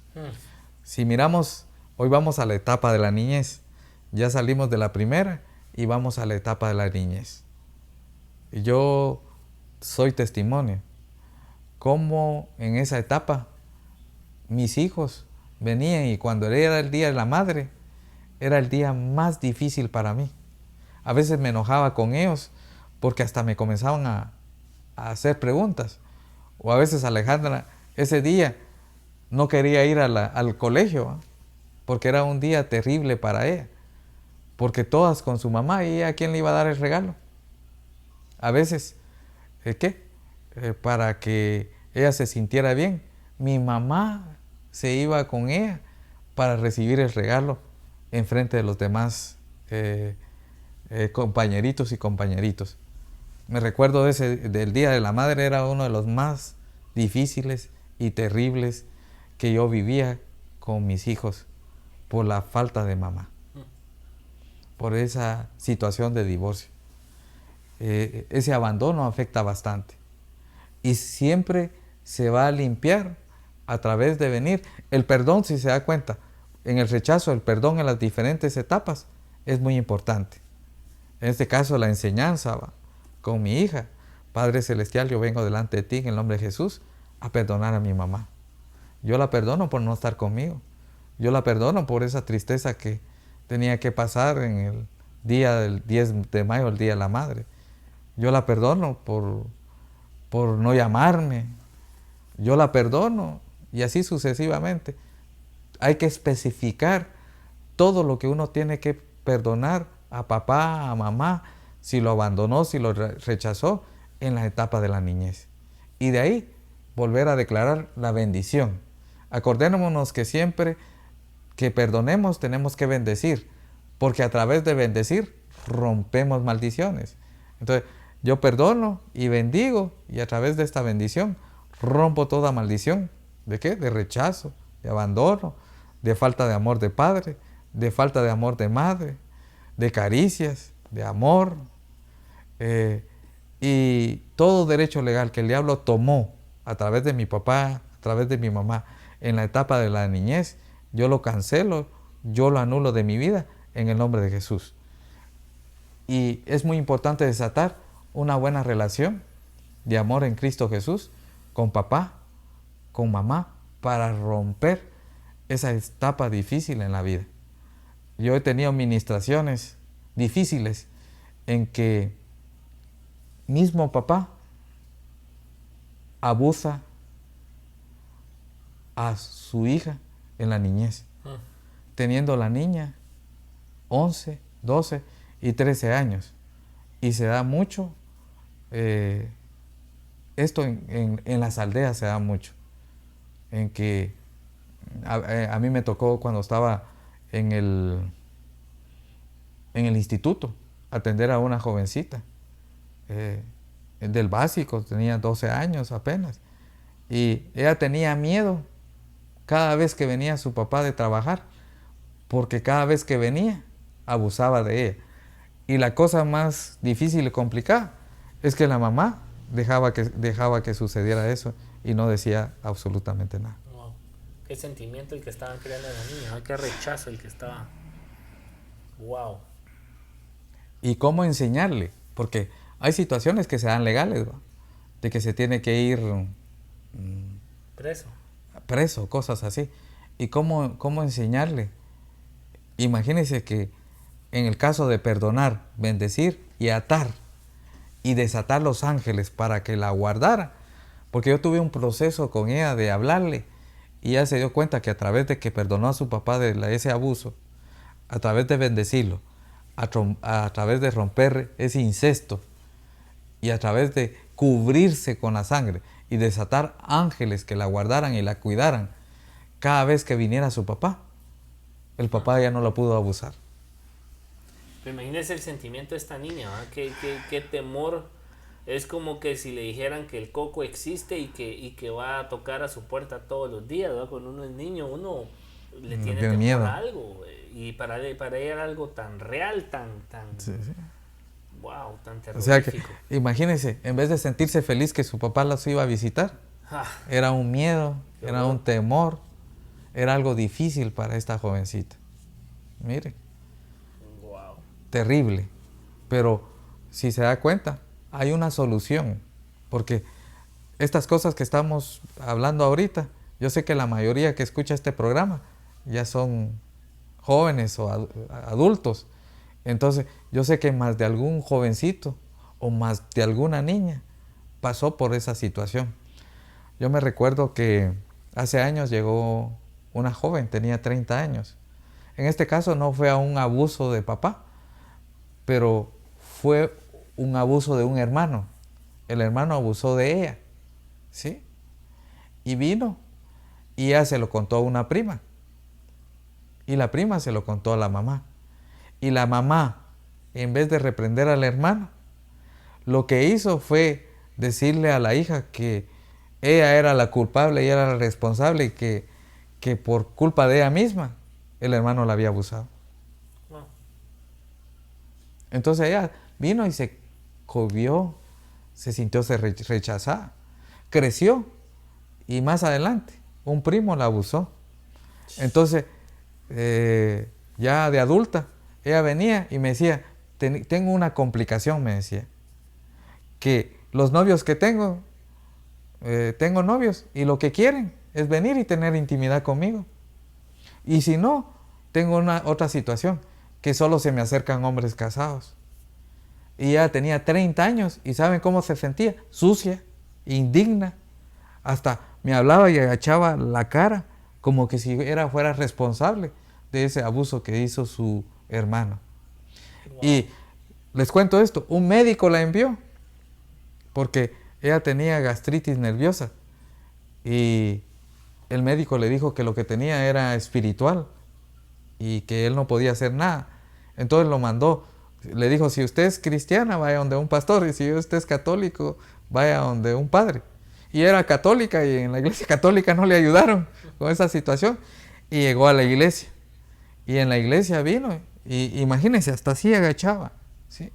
Si miramos, hoy vamos a la etapa de la niñez. Ya salimos de la primera y vamos a la etapa de la niñez. Yo soy testimonio. Cómo en esa etapa mis hijos venían y cuando era el día de la madre, era el día más difícil para mí. A veces me enojaba con ellos porque hasta me comenzaban a hacer preguntas. O a veces Alejandra ese día no quería ir al colegio porque era un día terrible para ella. Porque todas con su mamá, y ella, ¿a quién le iba a dar el regalo? A veces, para que ella se sintiera bien, mi mamá se iba con ella para recibir el regalo en frente de los demás compañeritos y compañeritos. Me recuerdo del Día de la Madre, era uno de los más difíciles y terribles que yo vivía con mis hijos por la falta de mamá, por esa situación de divorcio. Ese abandono afecta bastante y siempre se va a limpiar a través de venir. El perdón, si se da cuenta, en el rechazo, el perdón en las diferentes etapas es muy importante. En este caso, la enseñanza con mi hija, Padre Celestial, yo vengo delante de ti en el nombre de Jesús a perdonar a mi mamá. Yo la perdono por no estar conmigo. Yo la perdono por esa tristeza que tenía que pasar en el día del 10 de mayo, el Día de la Madre. Yo la perdono por no llamarme. Yo la perdono y así sucesivamente. Hay que especificar todo lo que uno tiene que perdonar a papá, a mamá, si lo abandonó, si lo rechazó en la etapa de la niñez. Y de ahí volver a declarar la bendición. Acordémonos que siempre que perdonemos tenemos que bendecir, porque a través de bendecir rompemos maldiciones. Entonces yo perdono y bendigo, y a través de esta bendición rompo toda maldición. ¿De qué? De rechazo, de abandono, de falta de amor de padre, de falta de amor de madre, de caricias, de amor, y todo derecho legal que el diablo tomó a través de mi papá, a través de mi mamá, en la etapa de la niñez, yo lo cancelo, yo lo anulo de mi vida en el nombre de Jesús. Y es muy importante desatar una buena relación de amor en Cristo Jesús con papá, con mamá, para romper esa etapa difícil en la vida. Yo he tenido ministraciones difíciles en que mismo papá abusa a su hija en la niñez, teniendo la niña 11, 12 y 13 años. Y se da mucho, esto en las aldeas se da mucho, en que a mí me tocó cuando estaba en el instituto atender a una jovencita del básico, tenía 12 años apenas, y ella tenía miedo cada vez que venía su papá de trabajar, porque cada vez que venía abusaba de ella. Y la cosa más difícil y complicada es que la mamá dejaba que sucediera eso y no decía absolutamente nada. Wow. Qué sentimiento el que estaban creando en la niña, ¿no? Qué rechazo el que estaba. Wow. Y cómo enseñarle, porque hay situaciones que se dan legales, ¿no? De que se tiene que ir preso, cosas así. Y cómo enseñarle. Imagínense que en el caso de perdonar, bendecir y atar y desatar los ángeles para que la guardara, porque yo tuve un proceso con ella de hablarle y ella se dio cuenta que a través de que perdonó a su papá de ese abuso, a través de bendecirlo, a través de romper ese incesto y a través de cubrirse con la sangre y desatar ángeles que la guardaran y la cuidaran, cada vez que viniera su papá, el papá ya no la pudo abusar. Pero imagínese el sentimiento de esta niña, ¿verdad? Qué temor. Es como que si le dijeran que el coco existe y que va a tocar a su puerta todos los días, ¿verdad? Cuando uno es niño, uno le tiene temor miedo a algo. Y para ella era algo tan real, tan sí. Wow, tan terrorífico. O sea que, imagínense, en vez de sentirse feliz que su papá los iba a visitar, era un miedo, era un temor, era algo difícil para esta jovencita. Mire. Wow. Terrible. Pero si se da cuenta, hay una solución, porque estas cosas que estamos hablando ahorita, yo sé que la mayoría que escucha este programa ya son jóvenes o adultos. Entonces, yo sé que más de algún jovencito o más de alguna niña pasó por esa situación. Yo me recuerdo que hace años llegó una joven, tenía 30 años. En este caso no fue a un abuso de papá, pero fue un abuso de un hermano. El hermano abusó de ella, ¿sí? Y vino y ella se lo contó a una prima. Y la prima se lo contó a la mamá. Y la mamá, en vez de reprender al hermano, lo que hizo fue decirle a la hija que ella era la culpable y era la responsable y que por culpa de ella misma el hermano la había abusado. Wow. Entonces ella vino y se cobió, se sintió rechazada, creció y más adelante un primo la abusó. Entonces ya de adulta ella venía y me decía, tengo una complicación, me decía, que los novios que tengo novios y lo que quieren es venir y tener intimidad conmigo. Y si no, tengo otra situación, que solo se me acercan hombres casados. Y ella tenía 30 años y ¿saben cómo se sentía? Sucia, indigna. Hasta me hablaba y agachaba la cara como que si fuera responsable de ese abuso que hizo su hermano. Wow. Y les cuento esto, un médico la envió porque ella tenía gastritis nerviosa y el médico le dijo que lo que tenía era espiritual y que él no podía hacer nada. Entonces lo mandó, le dijo, si usted es cristiana, vaya donde un pastor, y si usted es católico, vaya donde un padre. Y era católica y en la iglesia católica no le ayudaron con esa situación y llegó a la iglesia. Y en la iglesia vino y imagínense, hasta así agachaba, ¿sí?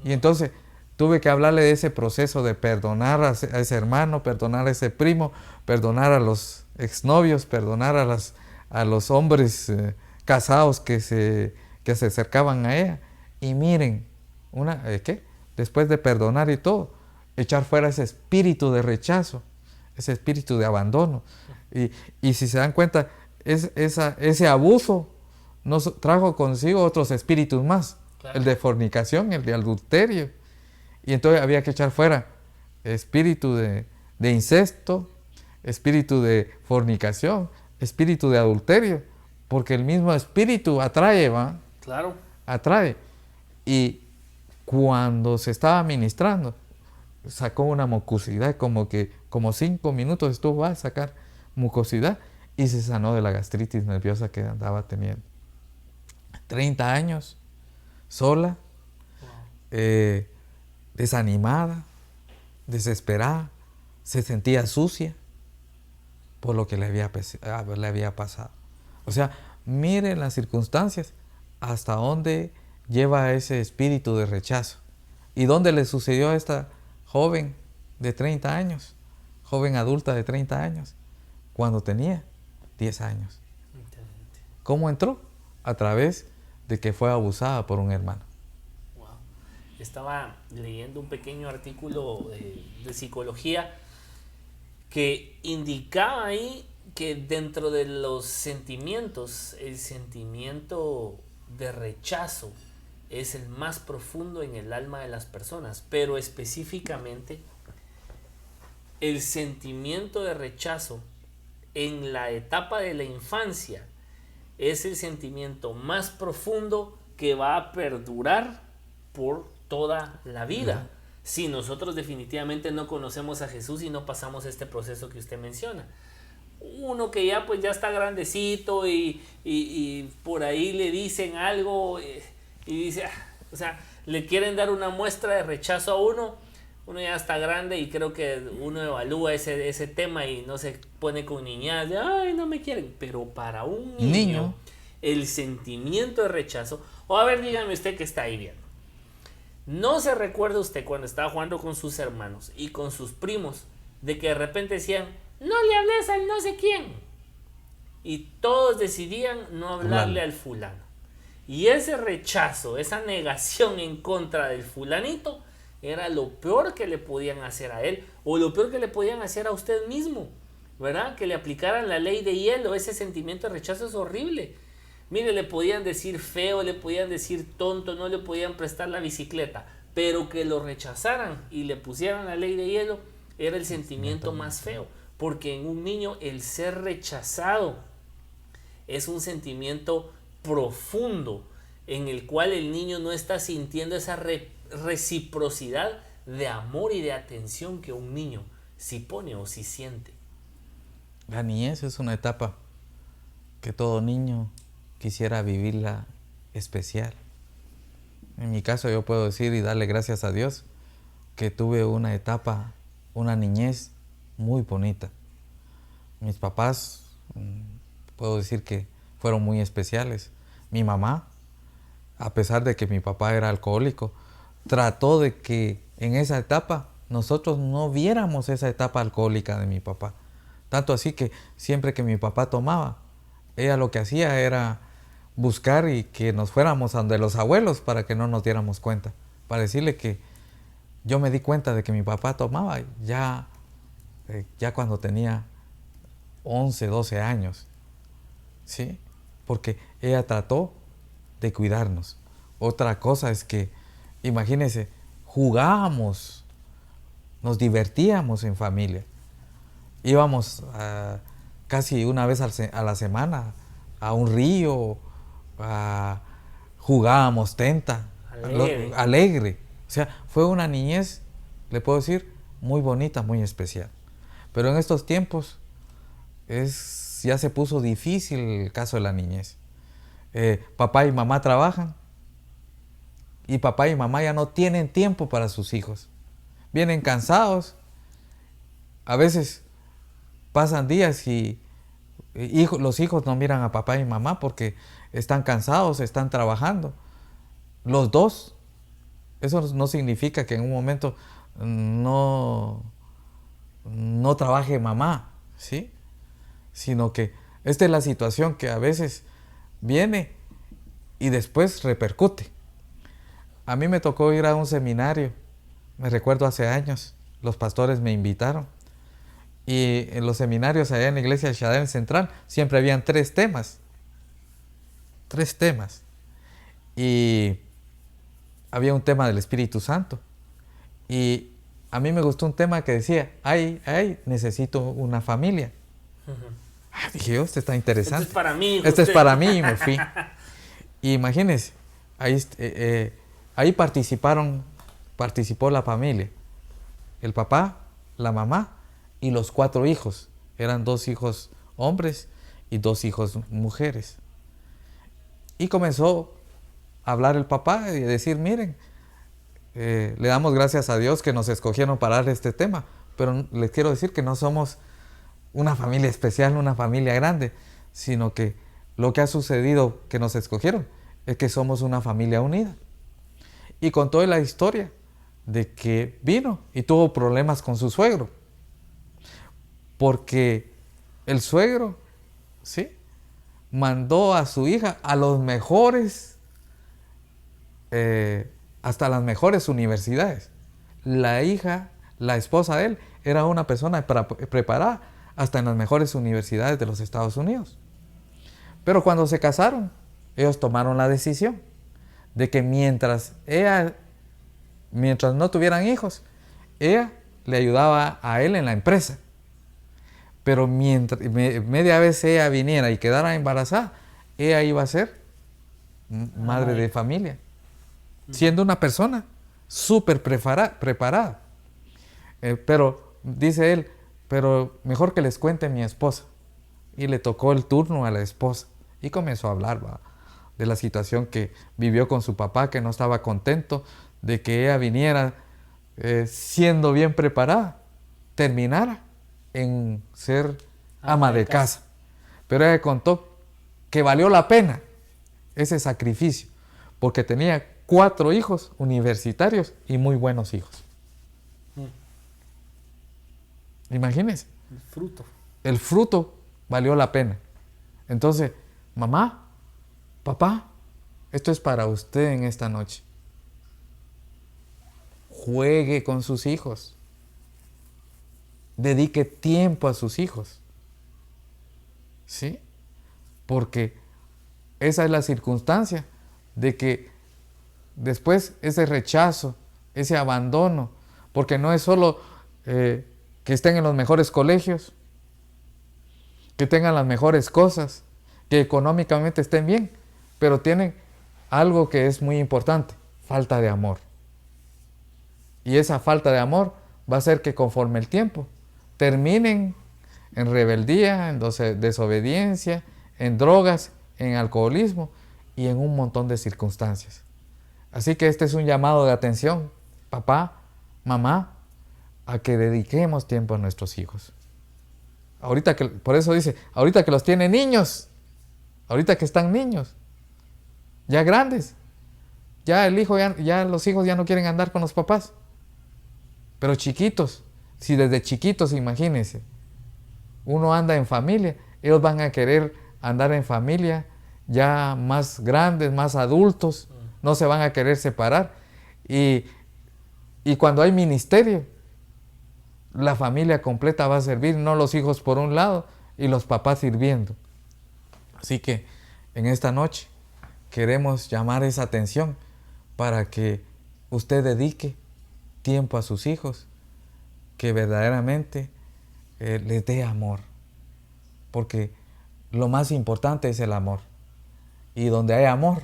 Y entonces tuve que hablarle de ese proceso de perdonar a ese hermano, perdonar a ese primo, perdonar a los exnovios, perdonar a los hombres casados que se acercaban a ella. Y miren, después de perdonar y todo, echar fuera ese espíritu de rechazo, ese espíritu de abandono. Y si se dan cuenta, ese abuso nos trajo consigo otros espíritus más, claro. El de fornicación, el de adulterio. Y entonces había que echar fuera espíritu de incesto, espíritu de fornicación, espíritu de adulterio, porque el mismo espíritu atrae, ¿va? Claro. Atrae. Y cuando se estaba ministrando, sacó una mucosidad, como 5 minutos estuvo a sacar mucosidad y se sanó de la gastritis nerviosa que andaba teniendo. 30 años, sola, wow. Desanimada, desesperada, se sentía sucia por lo que le había pasado. O sea, miren las circunstancias hasta dónde lleva ese espíritu de rechazo. ¿Y dónde le sucedió a esta joven de 30 años? Joven adulta de 30 años, cuando tenía 10 años. ¿Cómo entró? A través de que fue abusada por un hermano. Wow. Estaba leyendo un pequeño artículo de psicología que indicaba ahí que dentro de los sentimientos, el sentimiento de rechazo es el más profundo en el alma de las personas, pero específicamente el sentimiento de rechazo en la etapa de la infancia es el sentimiento más profundo que va a perdurar por toda la vida. Si nosotros definitivamente no conocemos a Jesús y no pasamos este proceso que usted menciona. Uno que ya pues ya está grandecito y por ahí le dicen algo y dice, o sea, le quieren dar una muestra de rechazo a uno ya está grande y creo que uno evalúa ese tema y no se pone con niñadas de, ay, no me quieren. Pero para un niño, el sentimiento de rechazo, o a ver, dígame usted que está ahí viendo. ¿No se recuerda usted cuando estaba jugando con sus hermanos y con sus primos de que de repente decían, no le hables al no sé quién? Y todos decidían no hablarle al fulano. Y ese rechazo, esa negación en contra del fulanito, era lo peor que le podían hacer a él, o lo peor que le podían hacer a usted mismo, ¿verdad? Que le aplicaran la ley de hielo. Ese sentimiento de rechazo es horrible. Mire, le podían decir feo, le podían decir tonto, no le podían prestar la bicicleta, pero que lo rechazaran y le pusieran la ley de hielo era el sentimiento más feo, porque en un niño el ser rechazado es un sentimiento profundo en el cual el niño no está sintiendo esa reciprocidad de amor y de atención que un niño sí pone o sí siente. La niñez es una etapa que todo niño quisiera vivirla especial. En mi caso yo puedo decir y darle gracias a Dios que tuve una etapa, una niñez muy bonita. Mis papás, puedo decir que fueron muy especiales. Mi mamá, a pesar de que mi papá era alcohólico, trató de que en esa etapa nosotros no viéramos esa etapa alcohólica de mi papá. Tanto así que siempre que mi papá tomaba, ella lo que hacía era buscar y que nos fuéramos a donde los abuelos para que no nos diéramos cuenta. Para decirle que yo me di cuenta de que mi papá tomaba ya cuando tenía 11, 12 años, ¿sí? Porque ella trató de cuidarnos. Otra cosa es que, imagínense, jugábamos, nos divertíamos en familia. Íbamos casi una vez a la semana a un río, jugábamos tenta, alegre. O sea, fue una niñez, le puedo decir, muy bonita, muy especial. Pero en estos tiempos ya se puso difícil el caso de la niñez. Papá y mamá trabajan y papá y mamá ya no tienen tiempo para sus hijos. Vienen cansados. A veces pasan días y los hijos no miran a papá y mamá porque están cansados, están trabajando. Los dos. Eso no significa que en un momento no trabaje mamá, ¿sí? Sino que esta es la situación que a veces viene y después repercute. A mí me tocó ir a un seminario, me recuerdo hace años, los pastores me invitaron. Y en los seminarios allá en la iglesia de Shaddai Central siempre habían 3 temas. 3 temas. Y había un tema del Espíritu Santo. Y a mí me gustó un tema que decía, necesito una familia. Dije yo, este está interesante. Este es para mí. Este es para mí, y me fui. Y imagínense, ahí participó la familia. El papá, la mamá y los 4 hijos. Eran 2 hijos hombres y 2 hijos mujeres. Y comenzó a hablar el papá y decir, miren, le damos gracias a Dios que nos escogieron para dar este tema, pero les quiero decir que no somos una familia especial, una familia grande, sino que lo que ha sucedido que nos escogieron es que somos una familia unida. Y contó la historia de que vino y tuvo problemas con su suegro, porque el suegro, ¿sí?, mandó a su hija a los mejores, hasta las mejores universidades. La hija, la esposa de él, era una persona preparada hasta en las mejores universidades de los Estados Unidos. Pero cuando se casaron, ellos tomaron la decisión de que mientras no tuvieran hijos, ella le ayudaba a él en la empresa. Pero mientras media vez ella viniera y quedara embarazada, ella iba a ser madre de familia, siendo una persona súper preparada. Pero dice él, pero mejor que les cuente mi esposa. Y le tocó el turno a la esposa y comenzó a hablar de la situación que vivió con su papá, que no estaba contento de que ella viniera siendo bien preparada, terminara en ser ama de casa. Pero ella contó que valió la pena ese sacrificio, porque tenía 4 hijos universitarios y muy buenos hijos. Imagínense. El fruto valió la pena. Entonces, mamá, papá, esto es para usted en esta noche. Juegue con sus hijos. Dedique tiempo a sus hijos. ¿Sí? Porque esa es la circunstancia de que después ese rechazo, ese abandono, porque no es solo que estén en los mejores colegios, que tengan las mejores cosas, que económicamente estén bien, pero tienen algo que es muy importante, falta de amor. Y esa falta de amor va a hacer que conforme el tiempo terminen en rebeldía, en desobediencia, en drogas, en alcoholismo y en un montón de circunstancias. Así que este es un llamado de atención, papá, mamá, a que dediquemos tiempo a nuestros hijos. Por eso dice, ahorita que los tiene niños, ahorita que están niños, ya grandes, ya los hijos ya no quieren andar con los papás. Pero chiquitos, si desde chiquitos, imagínense, uno anda en familia, ellos van a querer andar en familia ya más grandes, más adultos, no se van a querer separar. Y Y cuando hay ministerio, la familia completa va a servir, no los hijos por un lado y los papás sirviendo. Así que en esta noche queremos llamar esa atención para que usted dedique tiempo a sus hijos, que verdaderamente les dé amor, porque lo más importante es el amor. Y donde hay amor,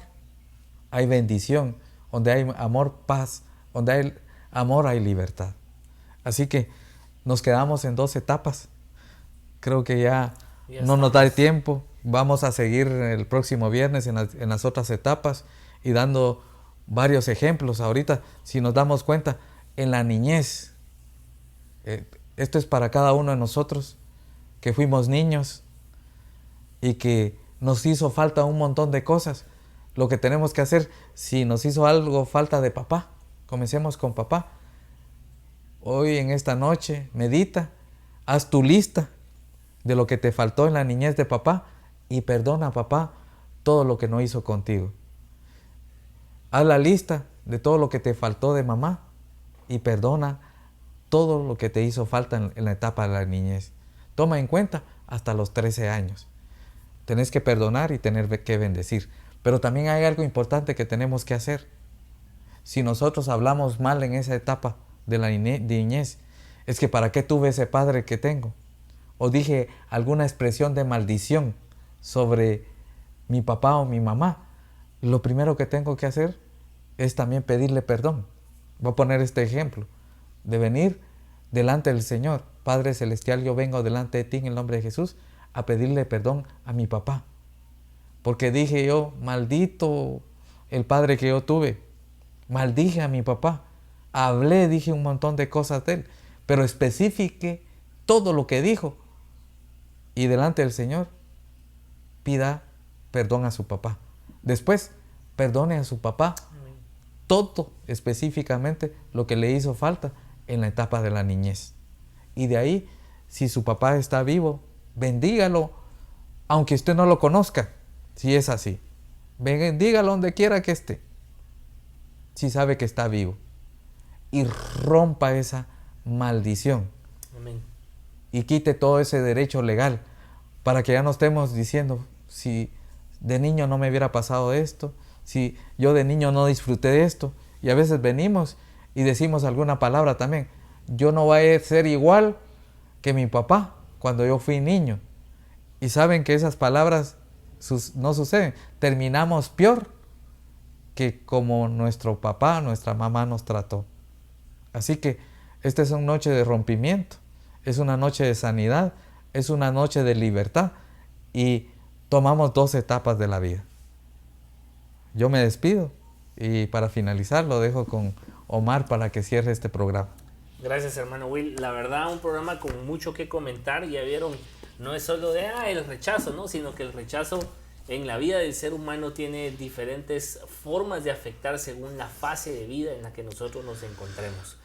hay bendición. Donde hay amor, paz. Donde hay amor, hay libertad. Así que nos quedamos en 2 etapas. Creo que ya no nos da tiempo. Vamos a seguir el próximo viernes en las otras etapas y dando varios ejemplos. Ahorita, si nos damos cuenta, en la niñez, esto es para cada uno de nosotros que fuimos niños y que nos hizo falta un montón de cosas. Lo que tenemos que hacer, si nos hizo algo falta de papá, comencemos con papá. Hoy en esta noche, medita, haz tu lista de lo que te faltó en la niñez de papá y perdona a papá todo lo que no hizo contigo. Haz la lista de todo lo que te faltó de mamá y perdona todo lo que te hizo falta en la etapa de la niñez. Toma en cuenta hasta los 13 años. Tenés que perdonar y tener que bendecir. Pero también hay algo importante que tenemos que hacer. Si nosotros hablamos mal en esa etapa de la niñez, es que ¿para qué tuve ese padre que tengo? O dije alguna expresión de maldición sobre mi papá o mi mamá. Lo primero que tengo que hacer es también pedirle perdón. Voy a poner este ejemplo de venir delante del Señor. Padre Celestial, yo vengo delante de ti en el nombre de Jesús a pedirle perdón a mi papá. Porque dije yo, maldito el padre que yo tuve. Maldije a mi papá. Hablé, dije un montón de cosas de él. Pero especifique todo lo que dijo. Y delante del Señor, pida perdón a su papá. Después, perdone a su papá todo específicamente lo que le hizo falta en la etapa de la niñez. Y de ahí, si su papá está vivo, bendígalo, aunque usted no lo conozca, si es así. Bendígalo donde quiera que esté, si sabe que está vivo. Y rompa esa maldición. Amén. Y quite todo ese derecho legal, para que ya no estemos diciendo, si de niño no me hubiera pasado esto, si yo de niño no disfruté de esto. Y a veces venimos y decimos alguna palabra también. Yo no voy a ser igual que mi papá cuando yo fui niño. Y saben que esas palabras no suceden. Terminamos peor que como nuestro papá, nuestra mamá nos trató. Así que esta es una noche de rompimiento, es una noche de sanidad, es una noche de libertad y tomamos 2 etapas de la vida. Yo me despido y para finalizar lo dejo con Omar para que cierre este programa. Gracias, hermano Will. La verdad, un programa con mucho que comentar. Ya vieron, no es solo de el rechazo, ¿no? Sino que el rechazo en la vida del ser humano tiene diferentes formas de afectar según la fase de vida en la que nosotros nos encontremos.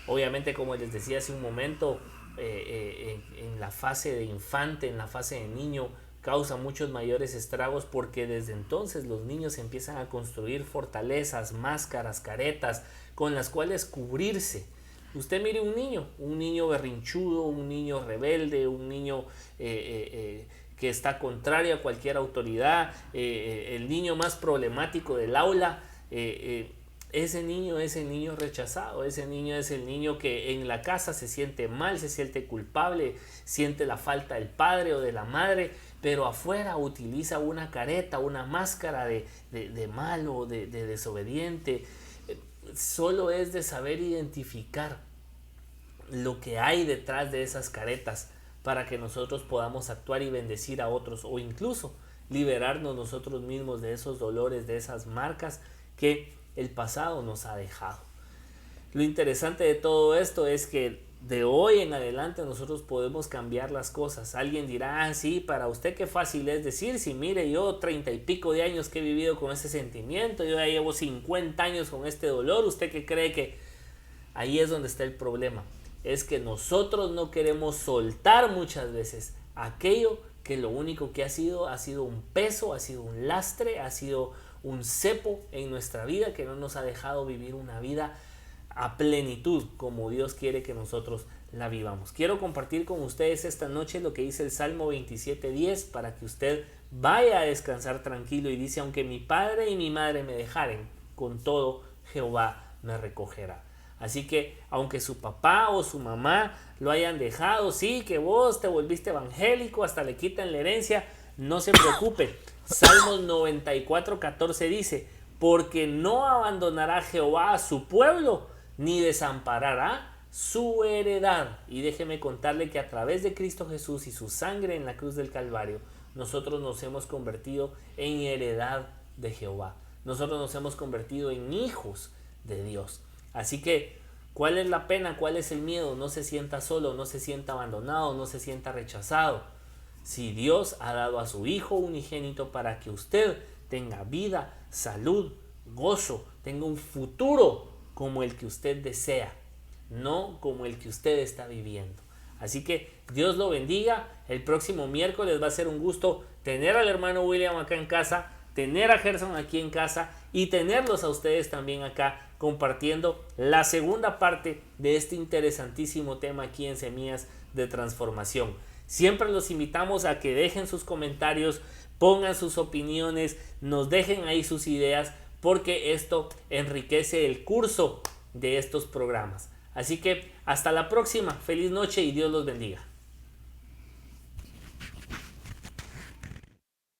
Obviamente, como les decía hace un momento, en la fase de infante, en la fase de niño, causa muchos mayores estragos porque desde entonces los niños empiezan a construir fortalezas, máscaras, caretas con las cuales cubrirse. Usted mire un niño berrinchudo, un niño rebelde, un niño que está contrario a cualquier autoridad, el niño más problemático del aula, ese niño es el niño rechazado, ese niño es el niño que en la casa se siente mal, se siente culpable, siente la falta del padre o de la madre, pero afuera utiliza una careta, una máscara de malo, de desobediente. Solo es de saber identificar lo que hay detrás de esas caretas para que nosotros podamos actuar y bendecir a otros o incluso liberarnos nosotros mismos de esos dolores, de esas marcas que el pasado nos ha dejado. Lo interesante de todo esto es que de hoy en adelante nosotros podemos cambiar las cosas. Alguien dirá, sí, para usted qué fácil es decir, si mire, yo 30 y pico de años que he vivido con ese sentimiento, yo ya llevo 50 años con este dolor, ¿usted qué cree que? Ahí es donde está el problema. Es que nosotros no queremos soltar muchas veces aquello que lo único que ha sido un peso, ha sido un lastre, ha sido un cepo en nuestra vida que no nos ha dejado vivir una vida a plenitud como Dios quiere que nosotros la vivamos. Quiero compartir con ustedes esta noche lo que dice el Salmo 27:10 para que usted vaya a descansar tranquilo, y dice: aunque mi padre y mi madre me dejaren, con todo Jehová me recogerá. Así que aunque su papá o su mamá lo hayan dejado, sí, que vos te volviste evangélico, hasta le quitan la herencia, no se preocupe. Salmos 94:14 dice: porque no abandonará Jehová a su pueblo, ni desamparará su heredad. Y déjeme contarle que a través de Cristo Jesús y su sangre en la cruz del Calvario, nosotros nos hemos convertido en heredad de Jehová. Nosotros nos hemos convertido en hijos de Dios. Así que, ¿cuál es la pena? ¿Cuál es el miedo? No se sienta solo, no se sienta abandonado, no se sienta rechazado. Si Dios ha dado a su Hijo unigénito para que usted tenga vida, salud, gozo, tenga un futuro como el que usted desea, no como el que usted está viviendo. Así que Dios lo bendiga. El próximo miércoles va a ser un gusto tener al hermano William acá en casa, tener a Gerson aquí en casa y tenerlos a ustedes también acá compartiendo la segunda parte de este interesantísimo tema aquí en Semillas de Transformación. Siempre los invitamos a que dejen sus comentarios, pongan sus opiniones, nos dejen ahí sus ideas, porque esto enriquece el curso de estos programas. Así que hasta la próxima, feliz noche y Dios los bendiga.